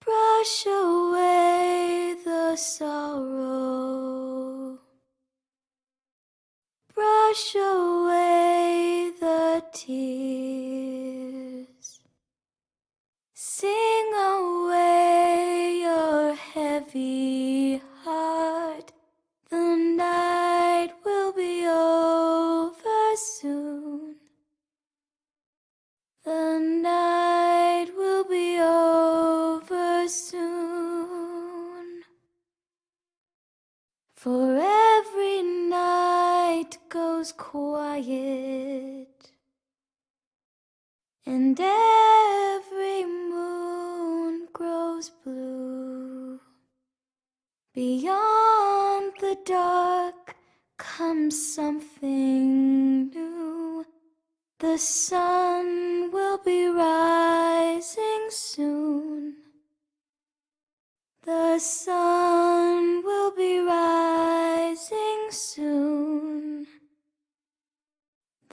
Brush away the sorrow. Brush away the tears. Sing away your heavy heart. The night will be over soon. The night will be over soon. For every night goes quiet, and every moon grows blue. Beyond the dark comes something new. The sun will be rising soon. The sun will be rising soon.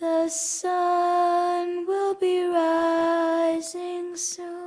The sun will be rising soon.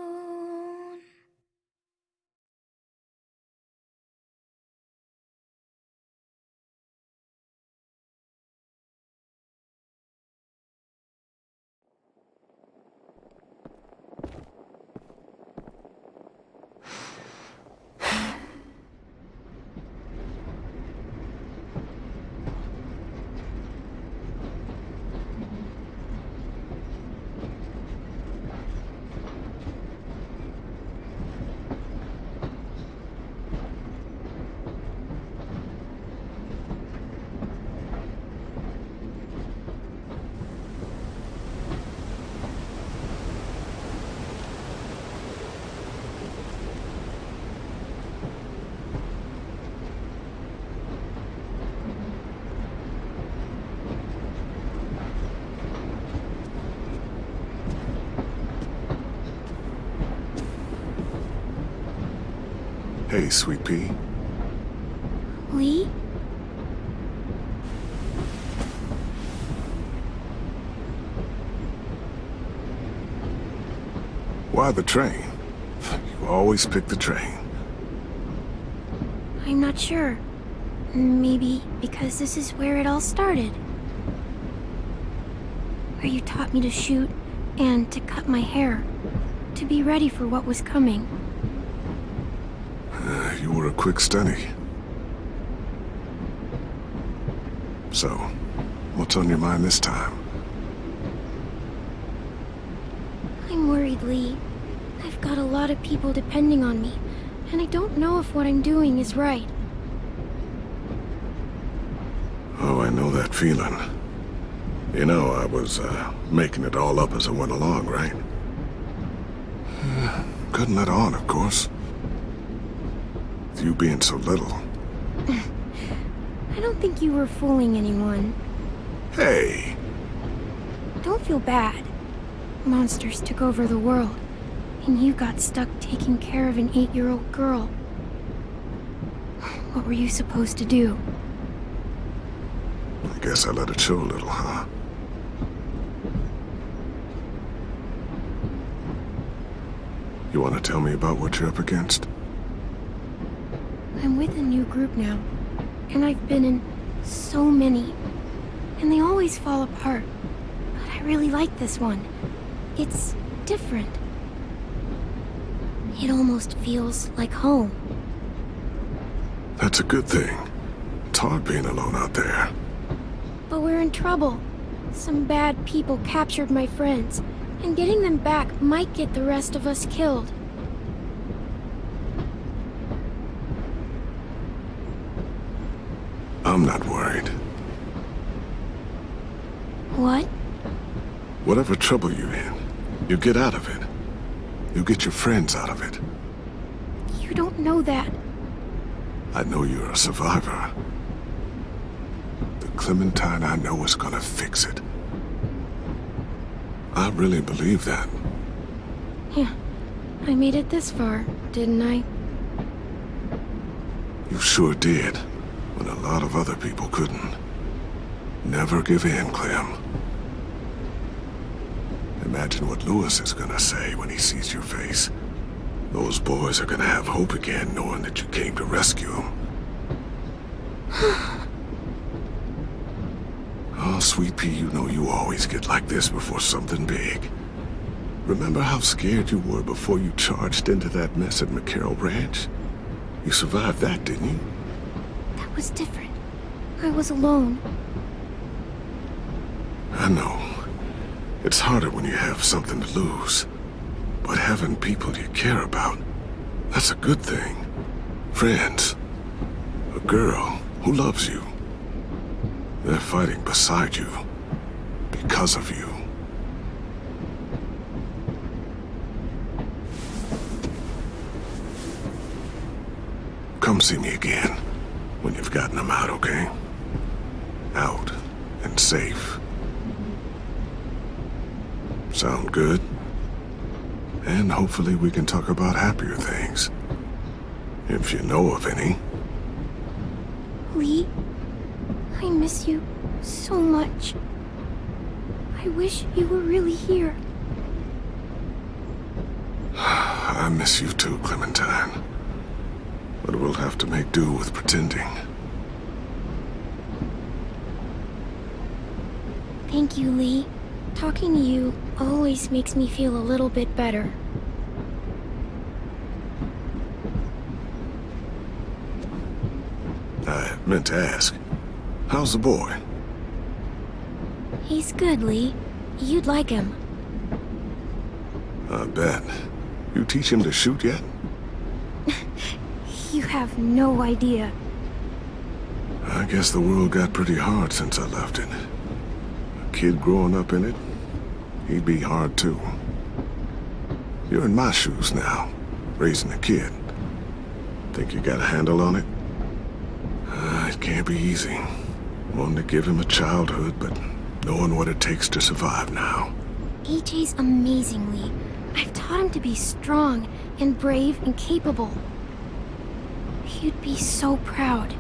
Hey, Sweet Pea. Lee? Why the train? You always pick the train. I'm not sure. Maybe because this is where it all started. Where you taught me to shoot and to cut my hair. To be ready for what was coming. You were a quick study. So, what's on your mind this time? I'm worried, Lee. I've got a lot of people depending on me, and I don't know if what I'm doing is right. Oh, I know that feeling. You know, I was, making it all up as I went along, right? Couldn't let on, of course. With you being so little. I don't think you were fooling anyone. Hey! Don't feel bad. Monsters took over the world, and you got stuck taking care of an 8-year-old girl. What were you supposed to do? I guess I let it show a little, huh? You want to tell me about what you're up against? I'm with a new group now, and I've been in so many, and they always fall apart. But I really like this one. It's different. It almost feels like home. That's a good thing. It's hard being alone out there. But we're in trouble. Some bad people captured my friends, and getting them back might get the rest of us killed. I'm not worried. What? Whatever trouble you're in, you get out of it. You get your friends out of it. You don't know that. I know you're a survivor. The Clementine I know is gonna fix it. I really believe that. Yeah, I made it this far, didn't I? You sure did, when a lot of other people couldn't. Never give in, Clem. Imagine what Lewis is gonna say when he sees your face. Those boys are gonna have hope again, knowing that you came to rescue them. Oh, Sweet Pea, you know you always get like this before something big. Remember how scared you were before you charged into that mess at McCarroll Ranch? You survived that, didn't you? That was different. I was alone. I know. It's harder when you have something to lose. But having people you care about, that's a good thing. Friends. A girl who loves you. They're fighting beside you. Because of you. Come see me again when you've gotten them out, okay? Out and safe. Sound good? And hopefully we can talk about happier things. If you know of any. Lee, I miss you so much. I wish you were really here. I miss you too, Clementine. But we'll have to make do with pretending. Thank you, Lee. Talking to you always makes me feel a little bit better. I meant to ask, how's the boy? He's good, Lee. You'd like him. I bet. You teach him to shoot yet? You have no idea. I guess the world got pretty hard since I left it. A kid growing up in it, he'd be hard too. You're in my shoes now, raising a kid. Think you got a handle on it? It can't be easy. Wanting to give him a childhood, but knowing what it takes to survive now. AJ's amazing, Lee. I've taught him to be strong and brave and capable. He'd be so proud.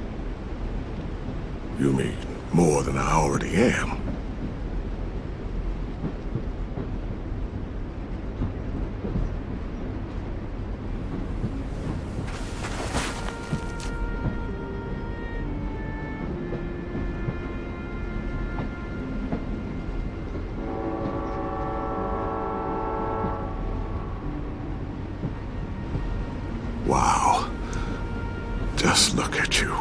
You mean more than I already am? Wow. Just look at you.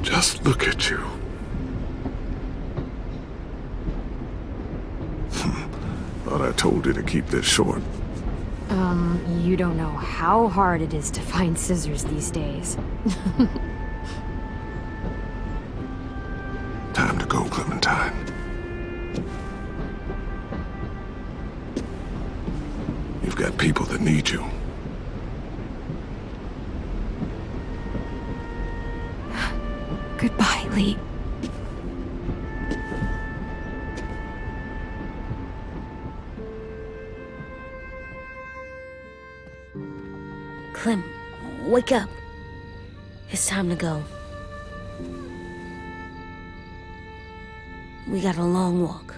Just look at you. Thought I told you to keep this short. You don't know how hard it is to find scissors these days. Time to go, Clementine. You've got people that need you. Goodbye, Lee. Clem, wake up. It's time to go. We got a long walk.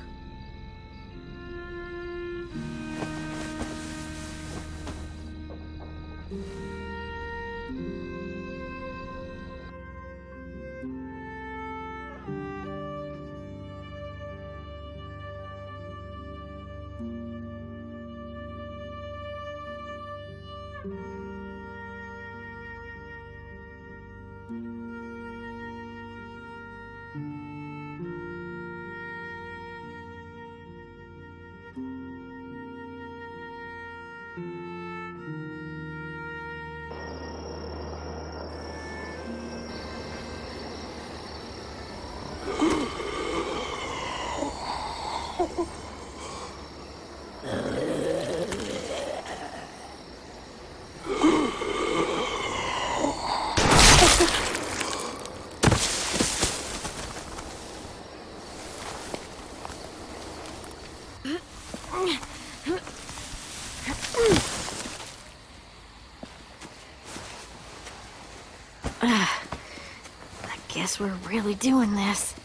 Guess we're really doing this.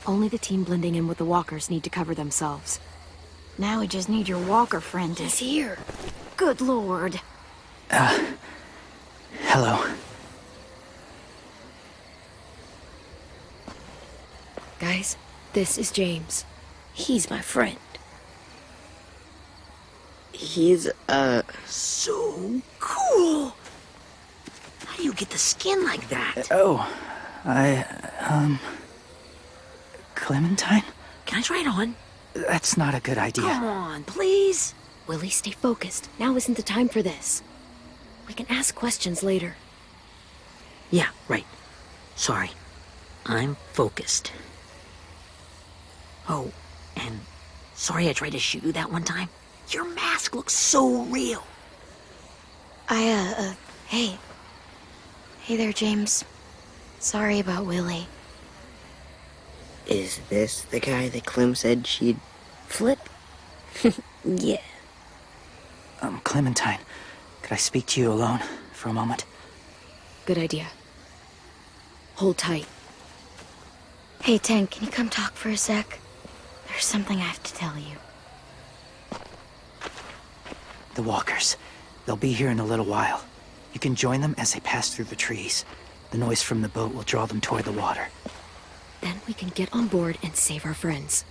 Only the team blending in with the walkers need to cover themselves. Now we just need your walker friend to... He's here. Good lord. Hello. Guys, this is James. He's my friend. He's, So cool! How do you get the skin like that? Clementine? Can I try it on? That's not a good idea. Come on, please. Willie, stay focused. Now isn't the time for this. We can ask questions later. Yeah, right. Sorry. I'm focused. Oh, and sorry I tried to shoot you that one time. Your mask looks so real. Hey. Hey there, James. Sorry about Willie. is this the guy that Clem said she'd flip? Yeah. Clementine, could I speak to you alone for a moment? Good idea. Hold tight. Hey, Tank, can you come talk for a sec? There's something I have to tell you. The walkers. They'll be here in a little while. You can join them as they pass through the trees. The noise from the boat will draw them toward the water. Then we can get on board and save our friends.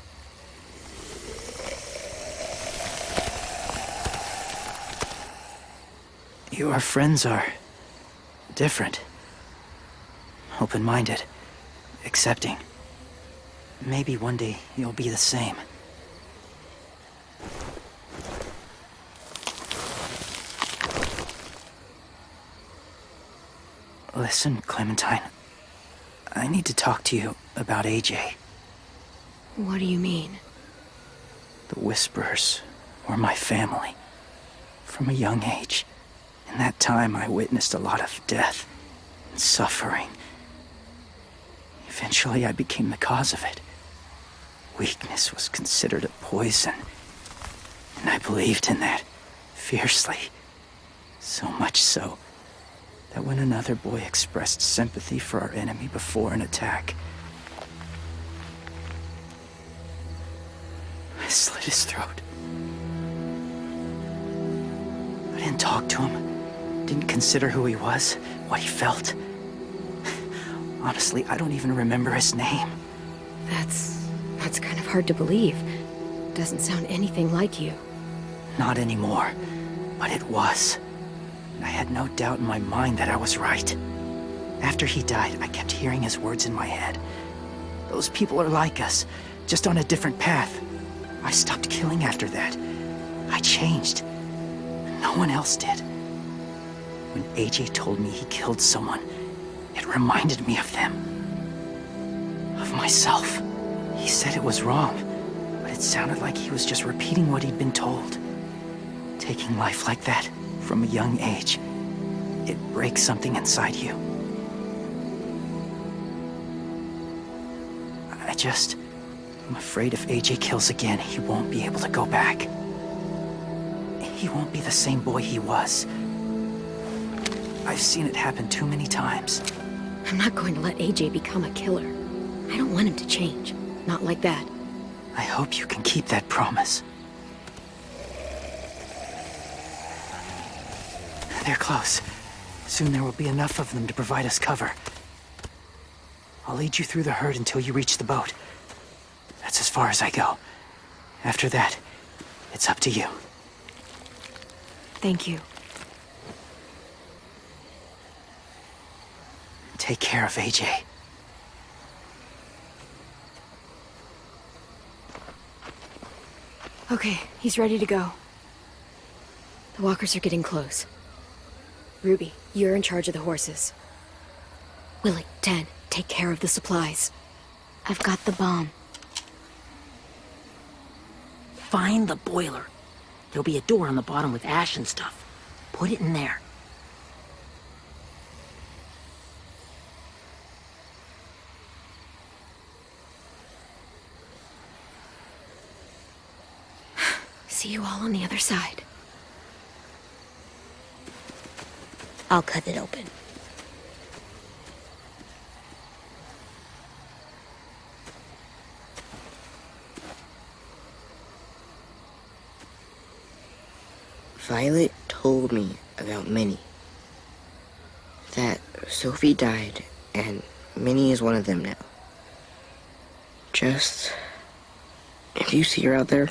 Your friends are different. Open-minded. Accepting. Maybe one day you'll be the same. Listen, Clementine. I need to talk to you about AJ. What do you mean? The Whisperers were my family. From a young age. In that time, I witnessed a lot of death and suffering. Eventually, I became the cause of it. Weakness was considered a poison. And I believed in that, fiercely. So much so, that when another boy expressed sympathy for our enemy before an attack, I slit his throat. I didn't talk to him, didn't consider who he was, what he felt. Honestly, I don't even remember his name. That's kind of hard to believe. Doesn't sound anything like you. Not anymore, but it was. I had no doubt in my mind that I was right. After he died, I kept hearing his words in my head. Those people are like us, just on a different path. I stopped killing after that. I changed. No one else did. When AJ told me he killed someone, it reminded me of them. Of myself. He said it was wrong, but it sounded like he was just repeating what he'd been told. Taking life like that, from a young age, it breaks something inside you. I'm afraid if AJ kills again, he won't be able to go back. He won't be the same boy he was. I've seen it happen too many times. I'm not going to let AJ become a killer. I don't want him to change. Not like that. I hope you can keep that promise. They're close. Soon there will be enough of them to provide us cover. I'll lead you through the herd until you reach the boat. That's as far as I go. After that, it's up to you. Thank you. Take care of AJ. Okay, he's ready to go. The walkers are getting close. Ruby, you're in charge of the horses. Willie, Dan, take care of the supplies. I've got the bomb. Find the boiler. There'll be a door on the bottom with ash and stuff. Put it in there. See you all on the other side. I'll cut it open. Violet told me about Minnie. That Sophie died, and Minnie is one of them now. Just... if you see her out there,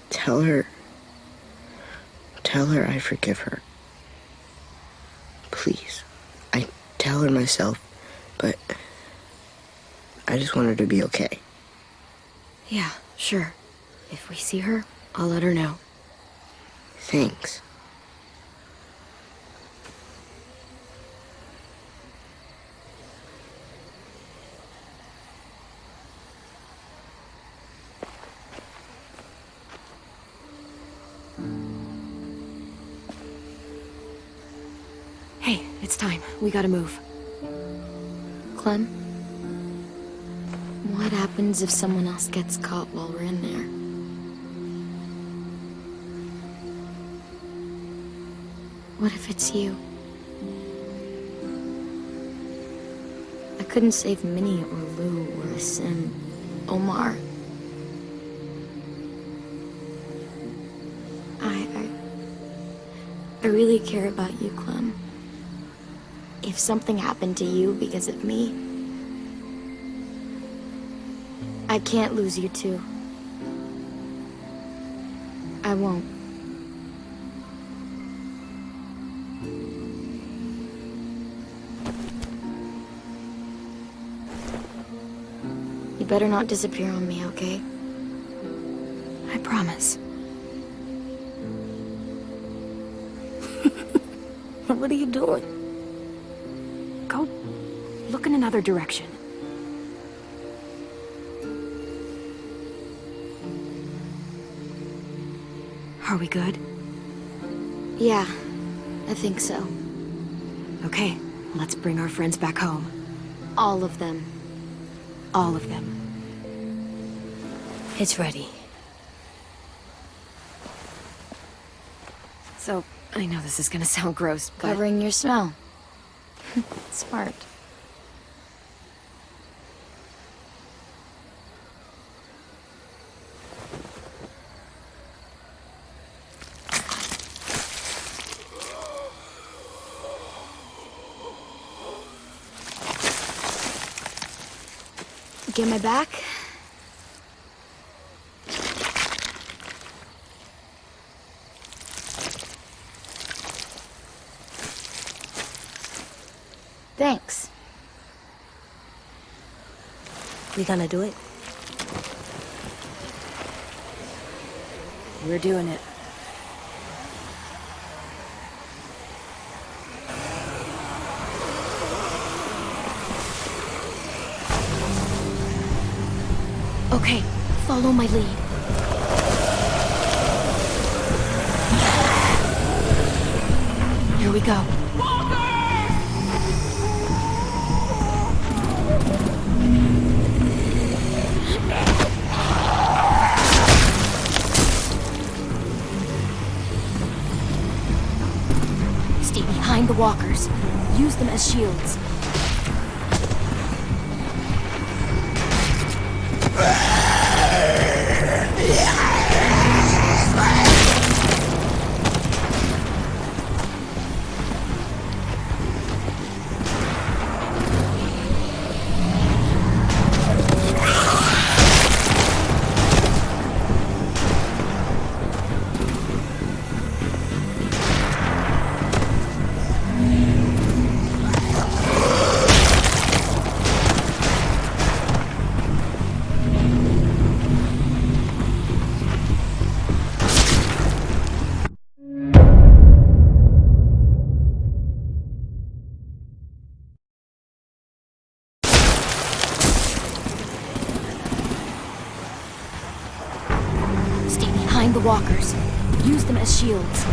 tell her I forgive her. Please. I tell her myself, but I just want her to be okay. Yeah, sure. If we see her, I'll let her know. Thanks. Hey, it's time. We gotta move. Clem? What happens if someone else gets caught while we're in there? What if it's you? I couldn't save Minnie or Lou or Sim. Omar. I really care about you, Clem. If something happened to you because of me, I can't lose you too. I won't. You better not disappear on me, okay? I promise. What are you doing? Go look in another direction. Are we good? Yeah, I think so. Okay, let's bring our friends back home. All of them. All of them. It's ready. So, I know this is gonna sound gross, but... Covering your smell. Smart. Get my back? Thanks. We gonna do it? We're doing it. Okay, follow my lead. Here we go. Stay behind the walkers. Use them as shields. Stay behind the walkers. Use them as shields.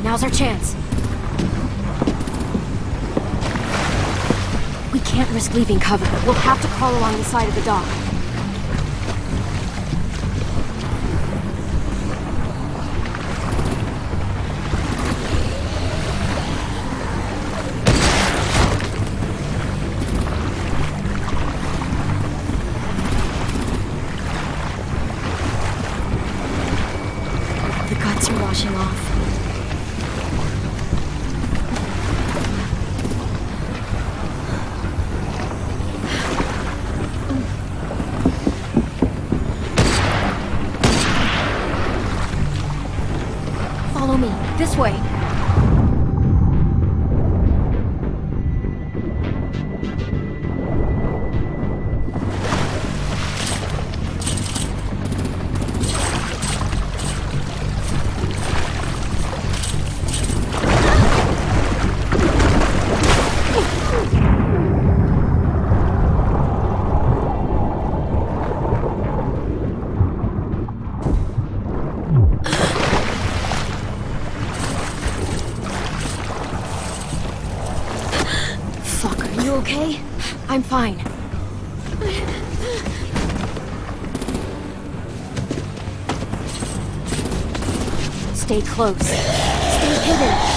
Now's our chance. We can't risk leaving cover. We'll have to crawl along the side of the dock. The guts are washing off. You okay? I'm fine. Stay close. Stay hidden.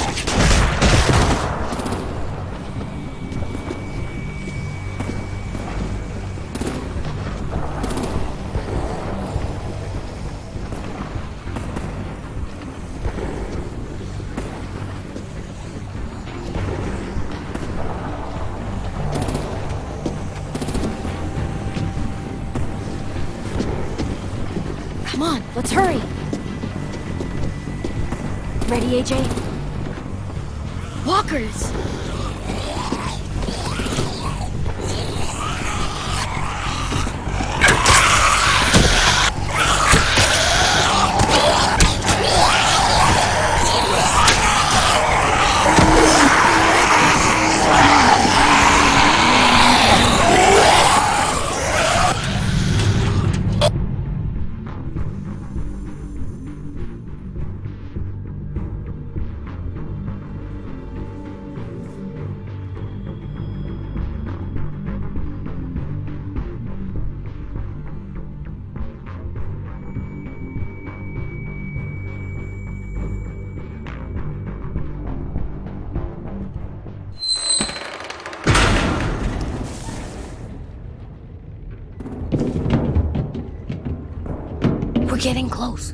Come on, let's hurry. Ready, AJ? Walkers! We're getting close.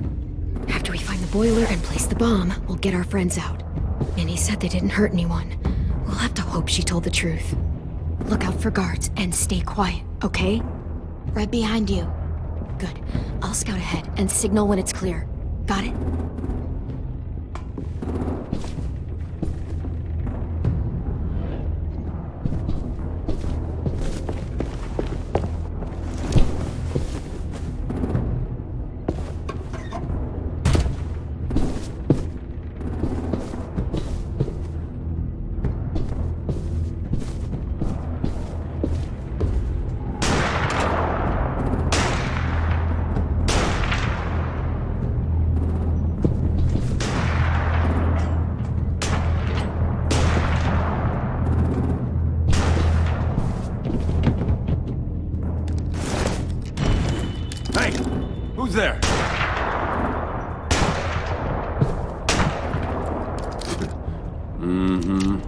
After we find the boiler and place the bomb, we'll get our friends out. Minnie said they didn't hurt anyone. We'll have to hope she told the truth. Look out for guards and stay quiet, okay? Right behind you. Good. I'll scout ahead and signal when it's clear. Got it? Hey, who's there? Mm-hmm.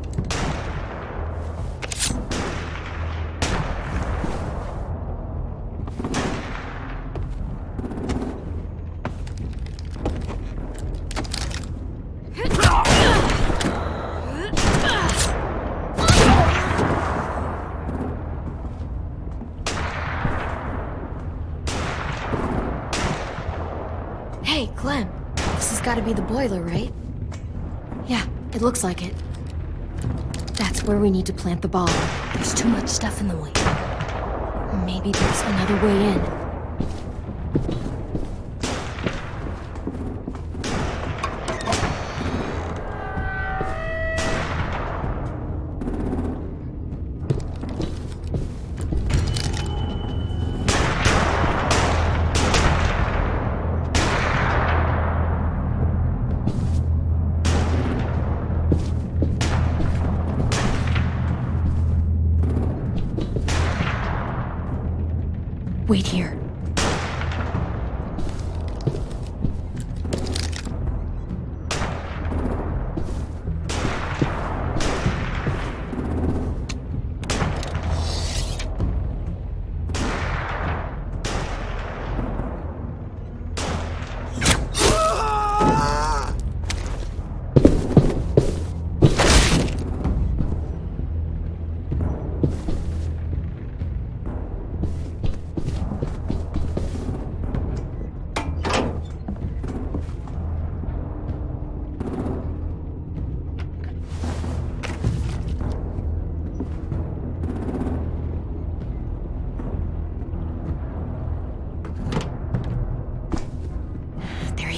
Hey, Clem. This has got to be the boiler, right? Yeah, it looks like it. That's where we need to plant the bomb. There's too much stuff in the way. Maybe there's another way in. Wait here.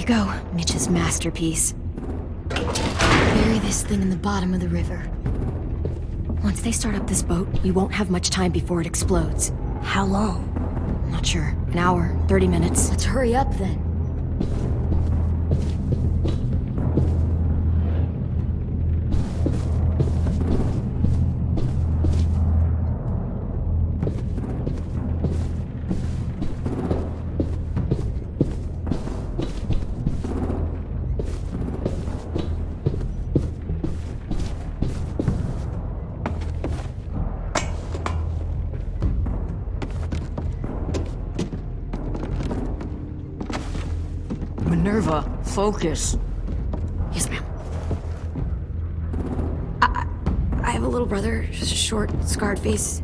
Go, Mitch's masterpiece. Bury this thing in the bottom of the river. Once they start up this boat, we won't have much time before it explodes. How long? Not sure. An hour, 30 minutes. Let's hurry up then. Minerva, focus. Yes, ma'am. I have a little brother, short, scarred face.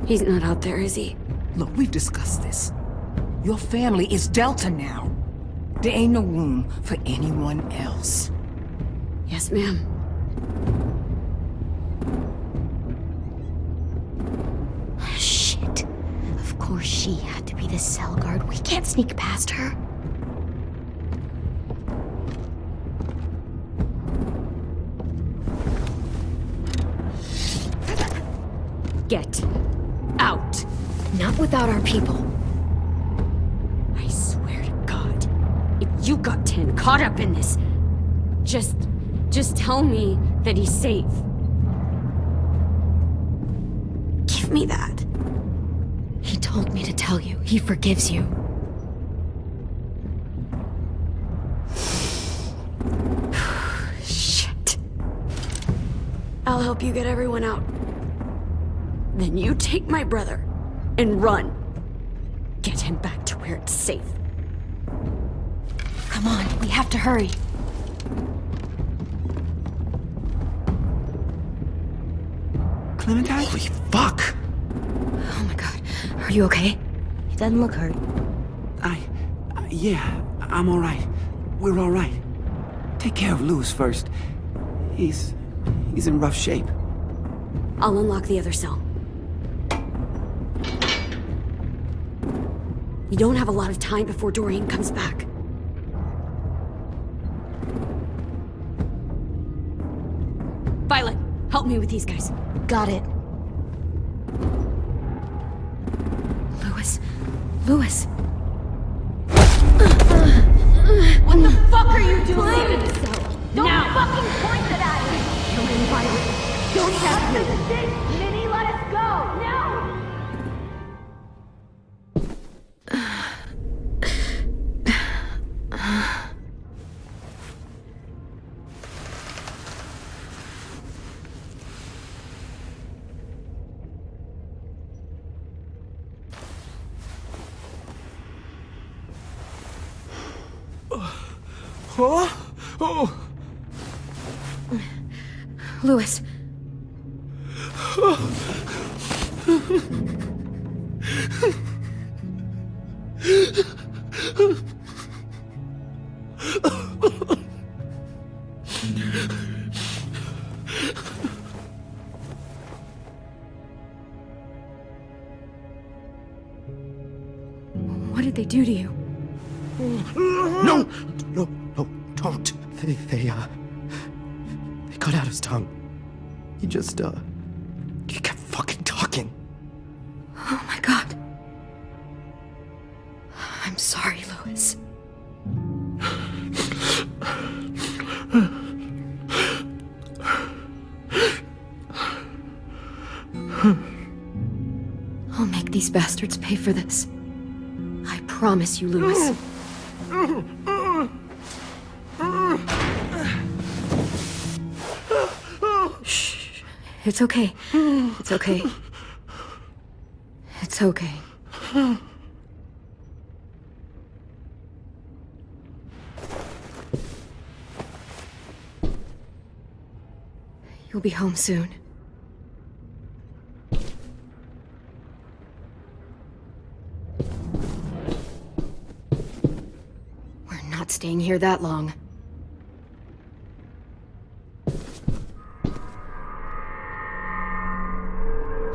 He's not out there, is he? Look, we've discussed this. Your family is Delta now. There ain't no room for anyone else. Yes, ma'am. Shit. Of course she had to be the cell guard. We can't sneak past her. Get out. Not without our people. I swear to God, if you got 10 caught up in this, just tell me that he's safe. Give me that. He told me to tell you. He forgives you. Shit. I'll help you get everyone out. Then you take my brother and run. Get him back to where it's safe. Come on, we have to hurry. Clementine? Holy fuck! Oh my God. Are you okay? He doesn't look hurt. Yeah, I'm alright. We're alright. Take care of Louis first. He's in rough shape. I'll unlock the other cell. We don't have a lot of time before Dorian comes back. Violet, help me with these guys. Got it. Louis. What the fuck are you doing? Don't fucking point it at me! Come in, Violet. Don't have me. Minnie, let us go! No! Huh? Oh! Louis. What did they do to you? No, don't. They cut out his tongue. He kept fucking talking. Oh my God. I'm sorry, Louis. I'll make these bastards pay for this. I promise you, Louis. Shh. It's okay. It's okay. It's okay. You'll be home soon. We're not staying here that long.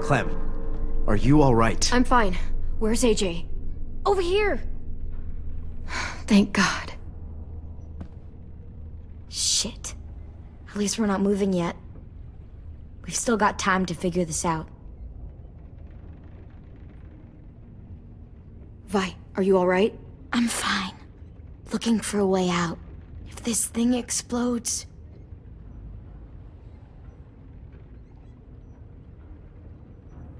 Clem, are you all right? I'm fine. Where's AJ? Over here! Thank God. Shit. At least we're not moving yet. We've still got time to figure this out. Vi, are you all right? I'm fine. Looking for a way out. If this thing explodes...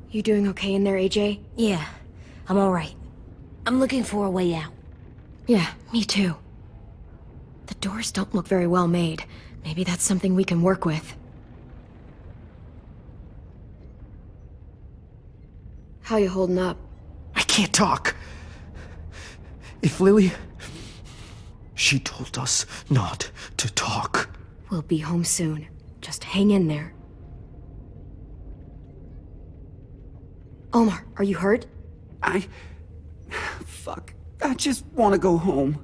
You doing okay in there, AJ? Yeah, I'm alright. I'm looking for a way out. Yeah, me too. The doors don't look very well made. Maybe that's something we can work with. How you holding up? I can't talk. If Lily She told us not to talk. We'll be home soon. Just hang in there. Omar, are you hurt? Fuck. I just want to go home.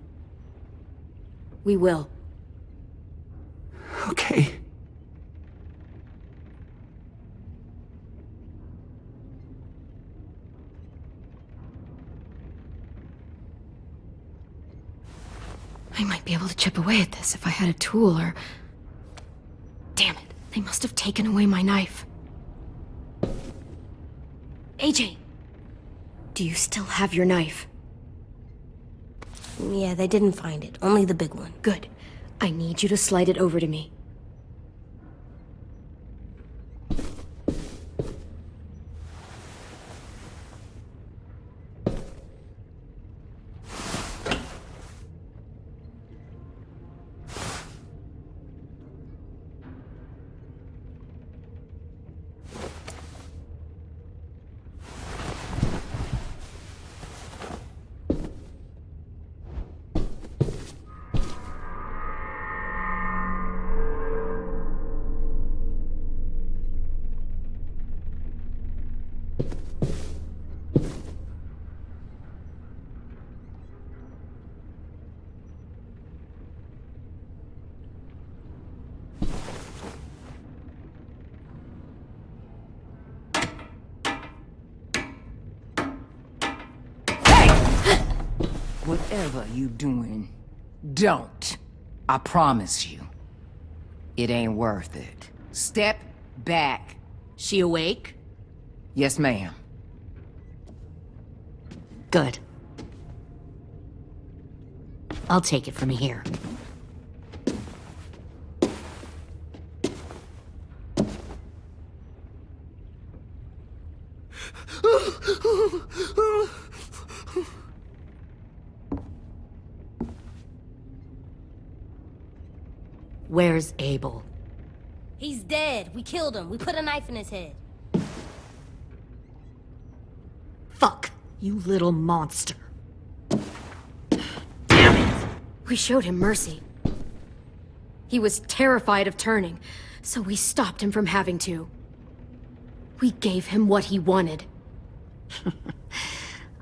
We will. Okay. I might be able to chip away at this if I had a tool or... Damn it, they must have taken away my knife. AJ! Do you still have your knife? Yeah, they didn't find it. Only the big one. Good. I need you to slide it over to me. Whatever you doing, don't. I promise you. It ain't worth it. Step back. She awake? Yes, ma'am. Good. I'll take it from here. Where's Abel? He's dead. We killed him. We put a knife in his head. Fuck, you little monster. Damn it! We showed him mercy. He was terrified of turning, so we stopped him from having to. We gave him what he wanted.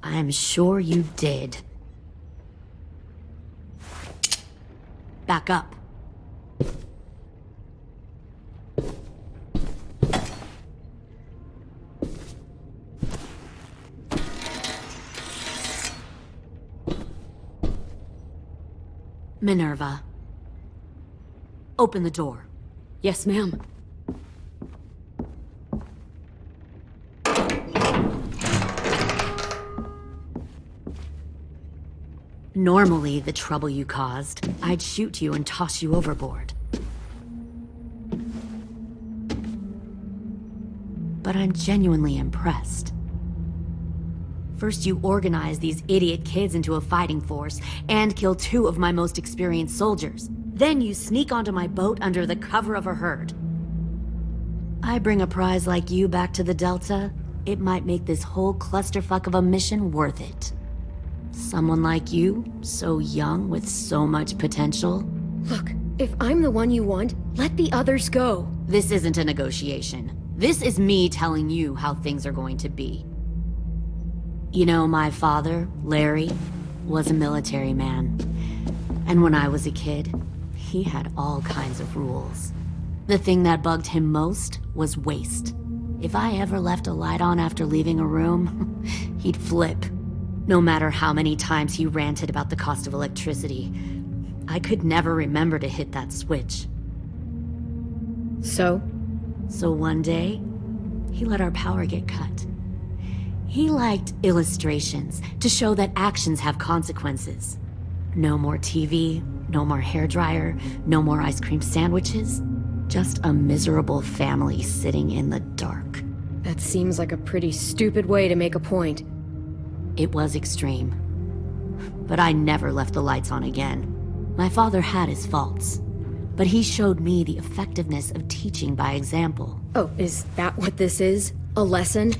I'm sure you did. Back up. Minerva. Open the door. Yes, ma'am. Normally, the trouble you caused, I'd shoot you and toss you overboard. But I'm genuinely impressed. First, you organize these idiot kids into a fighting force and kill 2 of my most experienced soldiers. Then you sneak onto my boat under the cover of a herd. I bring a prize like you back to the Delta, it might make this whole clusterfuck of a mission worth it. Someone like you, so young with so much potential. Look, if I'm the one you want, let the others go. This isn't a negotiation. This is me telling you how things are going to be. You know, my father, Larry, was a military man. And when I was a kid, he had all kinds of rules. The thing that bugged him most was waste. If I ever left a light on after leaving a room, he'd flip. No matter how many times he ranted about the cost of electricity, I could never remember to hit that switch. So one day, he let our power get cut. He liked illustrations to show that actions have consequences. No more TV, no more hairdryer, no more ice cream sandwiches. Just a miserable family sitting in the dark. That seems like a pretty stupid way to make a point. It was extreme. But I never left the lights on again. My father had his faults, but he showed me the effectiveness of teaching by example. Oh, is that what this is? A lesson?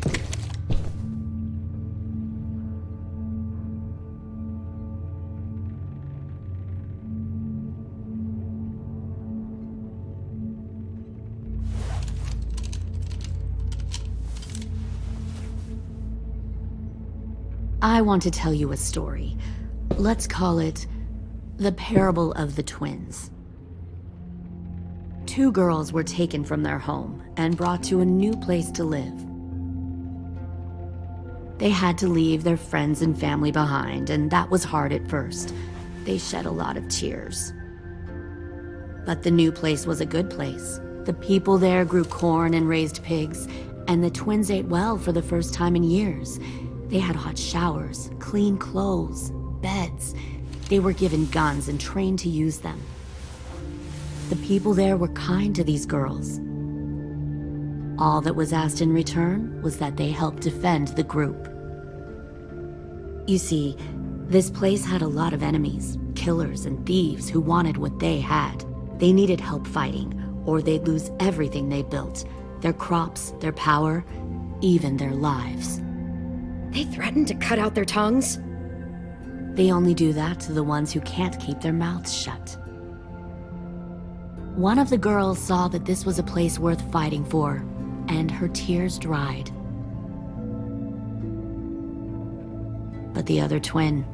I want to tell you a story. Let's call it The Parable of the Twins. 2 girls were taken from their home and brought to a new place to live. They had to leave their friends and family behind, and that was hard at first. They shed a lot of tears. But the new place was a good place. The people there grew corn and raised pigs, and the twins ate well for the first time in years. They had hot showers, clean clothes, beds. They were given guns and trained to use them. The people there were kind to these girls. All that was asked in return was that they help defend the group. You see, this place had a lot of enemies, killers and thieves who wanted what they had. They needed help fighting, or they'd lose everything they built, their crops, their power, even their lives. They threatened to cut out their tongues? They only do that to the ones who can't keep their mouths shut. One of the girls saw that this was a place worth fighting for, and her tears dried. But the other twin,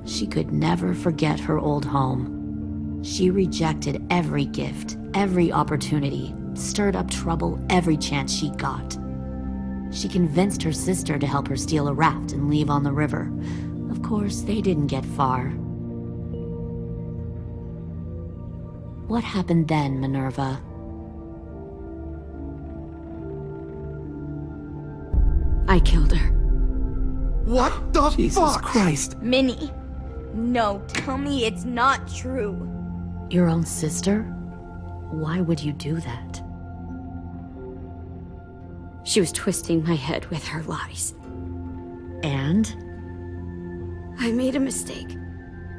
she could never forget her old home. She rejected every gift, every opportunity, stirred up trouble every chance she got. She convinced her sister to help her steal a raft and leave on the river. Of course, they didn't get far. What happened then, Minerva? I killed her. What the Jesus Christ? Minnie, no, tell me it's not true. Your own sister? Why would you do that? She was twisting my head with her lies. And? I made a mistake.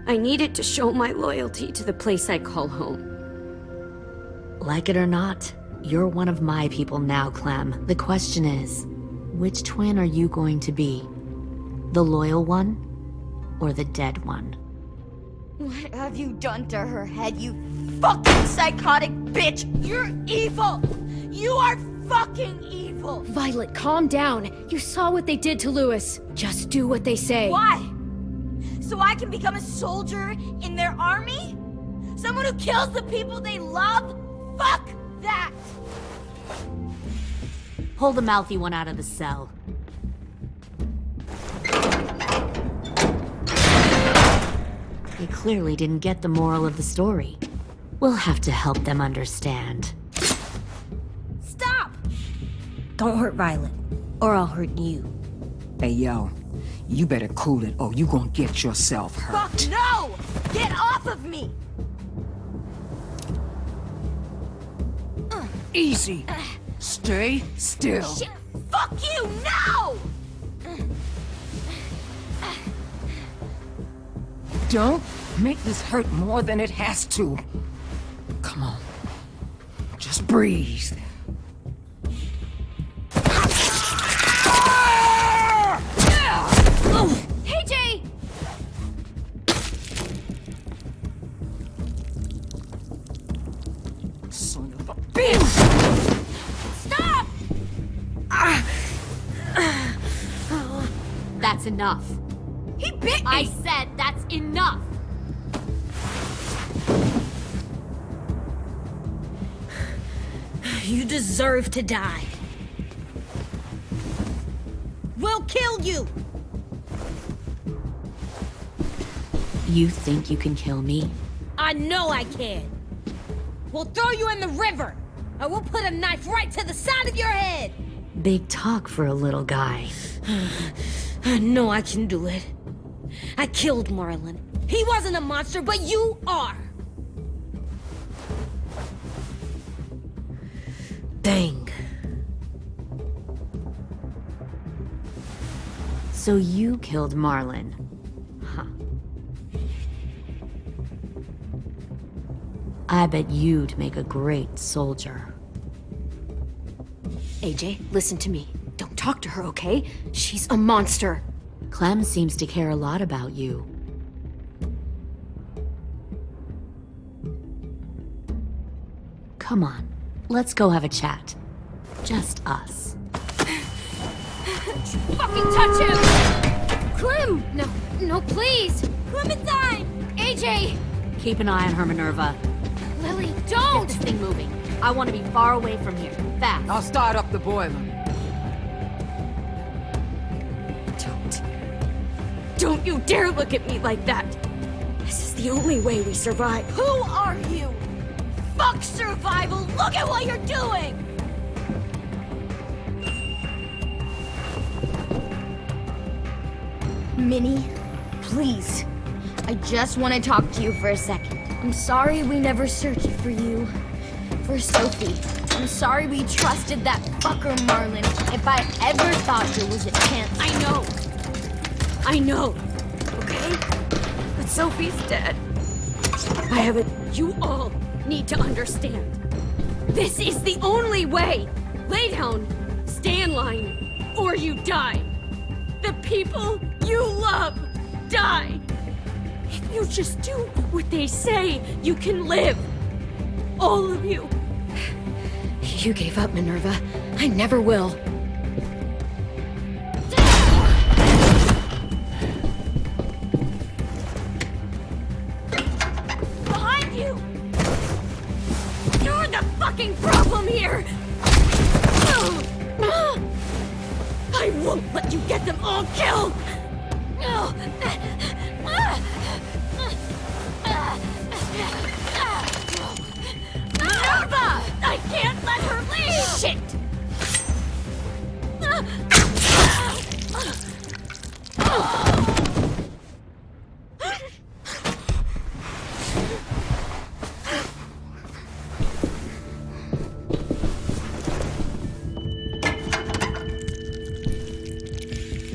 I needed to show my loyalty to the place I call home. Like it or not, you're one of my people now, Clem. The question is, which twin are you going to be? The loyal one, or the dead one? What have you done to her head, you fucking psychotic bitch? You're evil! You are fucking evil! Violet, calm down. You saw what they did to Louis. Just do what they say. Why? So I can become a soldier in their army? Someone who kills the people they love? Fuck that! Pull the mouthy one out of the cell. They clearly didn't get the moral of the story. We'll have to help them understand. Stop! Don't hurt Violet, or I'll hurt you. Hey, yo. You better cool it, or you gonna get yourself hurt. Fuck no! Get off of me! Easy. Stay still. Shit! Fuck you! No! Don't make this hurt more than it has to. Come on. Just breathe. Hey, Jay! Son of a bitch! Stop! That's enough. He bit me! I said that's enough! You deserve to die. We'll kill you! You think you can kill me? I know I can. We'll throw you in the river. I will put a knife right to the side of your head. Big talk for a little guy. I know I can do it. I killed Marlon. He wasn't a monster, but you are. Dang. So you killed Marlon. Huh. I bet you'd make a great soldier. AJ, listen to me. Don't talk to her, okay? She's a monster. Clem seems to care a lot about you. Come on, let's go have a chat. Just us. Fucking touch him! Clem! No, please! Clementine! AJ! Keep an eye on her, Minerva. Lily, Get don't! this thing moving. I want to be far away from here. Fast. I'll start up the boiler. Don't you dare look at me like that! This is the only way we survive. Who are you? Fuck survival! Look at what you're doing! Minnie, please. I just want to talk to you for a second. I'm sorry we never searched for you. For Sophie. I'm sorry we trusted that fucker Marlin. If I ever thought there was a chance. I know, okay? But Sophie's dead. I haven't. You all need to understand. This is the only way! Lay down, stay in line, or you die. The people you love die. If you just do what they say, you can live. All of you. You gave up, Minerva. I never will. Behind you! You're the fucking problem here! I won't let you get them all killed! Minerva! I can't let her leave! Shit!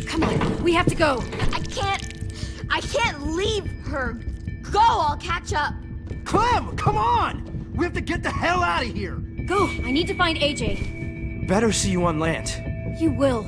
Come on, we have to go. I can't leave her. Go, I'll catch up. Clem, come on! We have to get the hell out of here! Go, I need to find AJ. Better see you on land. You will.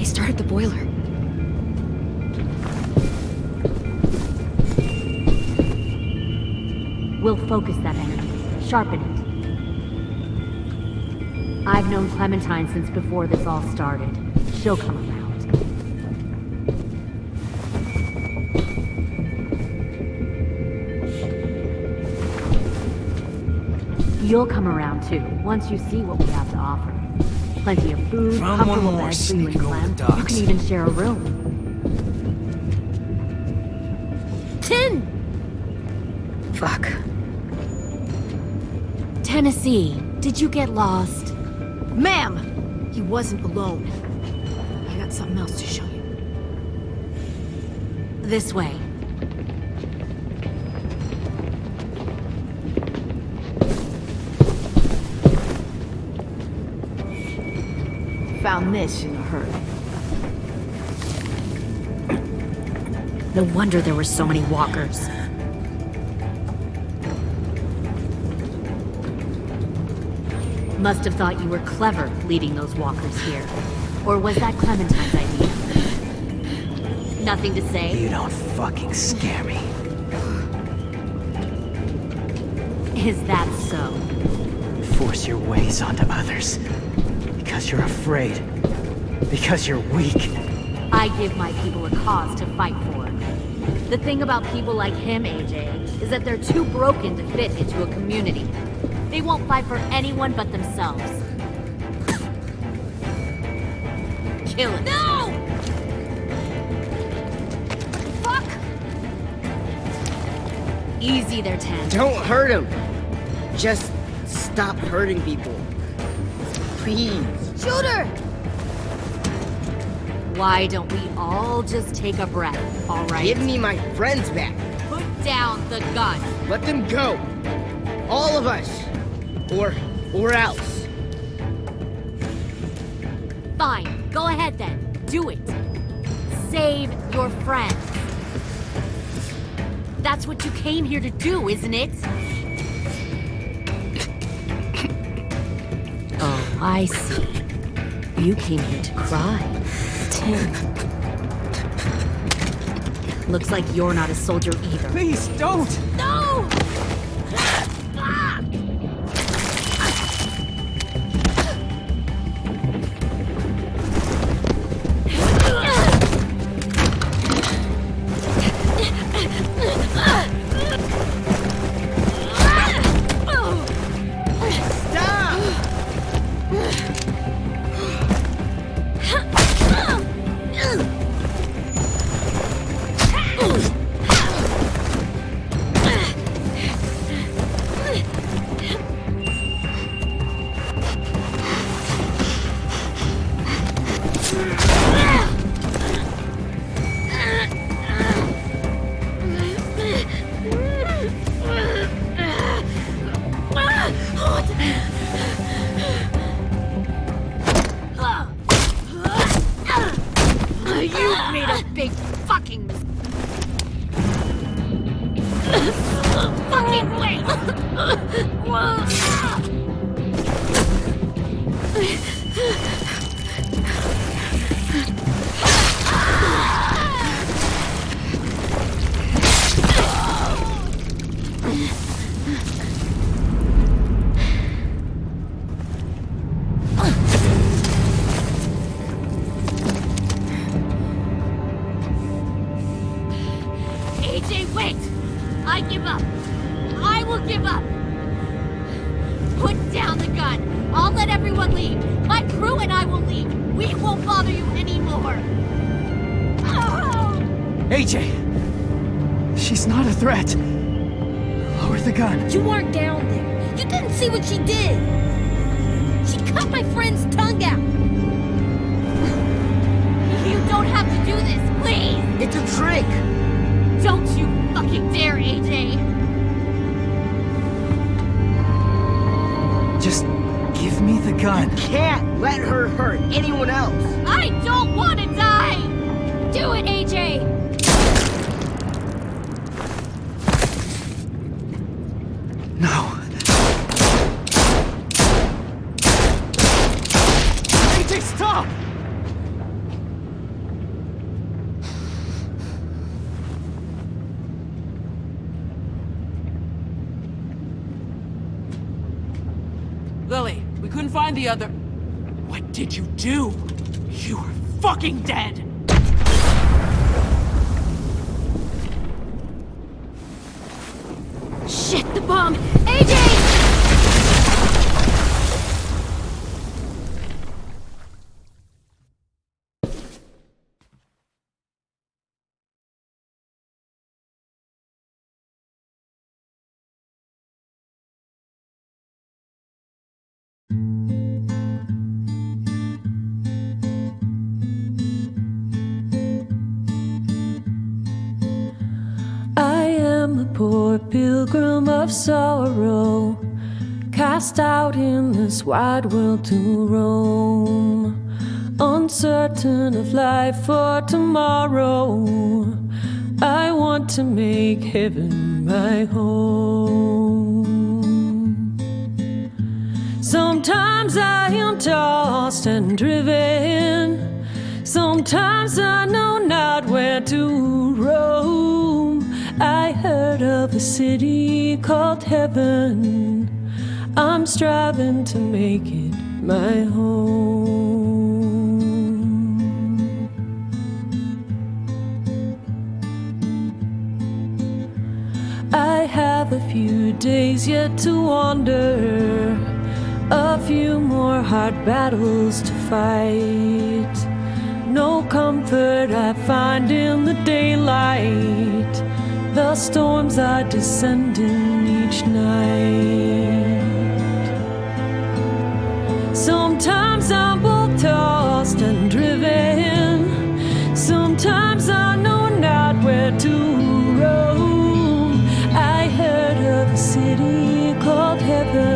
Started the boiler. We'll focus that energy. Sharpen it. I've known Clementine since before this all started. She'll come around. You'll come around too, once you see what we have to offer. Plenty of food, Found one comfortable more beds for you and sneaking over Clem. the You docks. can even share a room. 10! Fuck. Tennessee, did you get lost? Ma'am! He wasn't alone. I got something else to show you. This way. Found this in a hurry. No wonder there were so many walkers. Must have thought you were clever leading those walkers here. Or was that Clementine's idea? Nothing to say? You don't fucking scare me. Is that so? Force your ways onto others. Because you're afraid. Because you're weak. I give my people a cause to fight for. The thing about people like him, AJ, is that they're too broken to fit into a community. They won't fight for anyone but themselves. Kill it. No! Fuck! Easy there, Ten. Don't hurt him. Just stop hurting people. Please. Shoot her! Why don't we all just take a breath, all right? Give me my friends back. Put down the gun. Let them go. All of us. Or else. Fine, go ahead then. Do it. Save your friends. That's what you came here to do, isn't it? I see. You came here to cry. Tim. Looks like you're not a soldier either. Please, don't! No! You made a big fucking fucking wait! AJ, wait! I give up. I will give up. Put down the gun. I'll let everyone leave. My crew and I will leave. We won't bother you anymore. AJ! She's not a threat. Lower the gun. You weren't down there. You didn't see what she did. She cut my friend's tongue out. You don't have to do this, please! It's a trick! Don't you fucking dare, AJ! Just give me the gun. Can't let her hurt anyone else! I don't want to die! Do it, AJ! No. AJ, stop! Lily, we couldn't find the other... What did you do? You were fucking dead! Shit, the bomb! AJ! I am a poor pilgrim of sorrow, cast out in this wide world to roam, uncertain of life for tomorrow. I want to make heaven my home. Sometimes I am tossed and driven, sometimes I know not where to roam. I heard of a city called heaven, I'm striving to make it my home. I have a few days yet to wander, a few more hard battles to fight. No comfort I find in the daylight, the storms are descending each night. Sometimes I'm both tossed and driven, sometimes I know not where to roam. I heard of a city called heaven,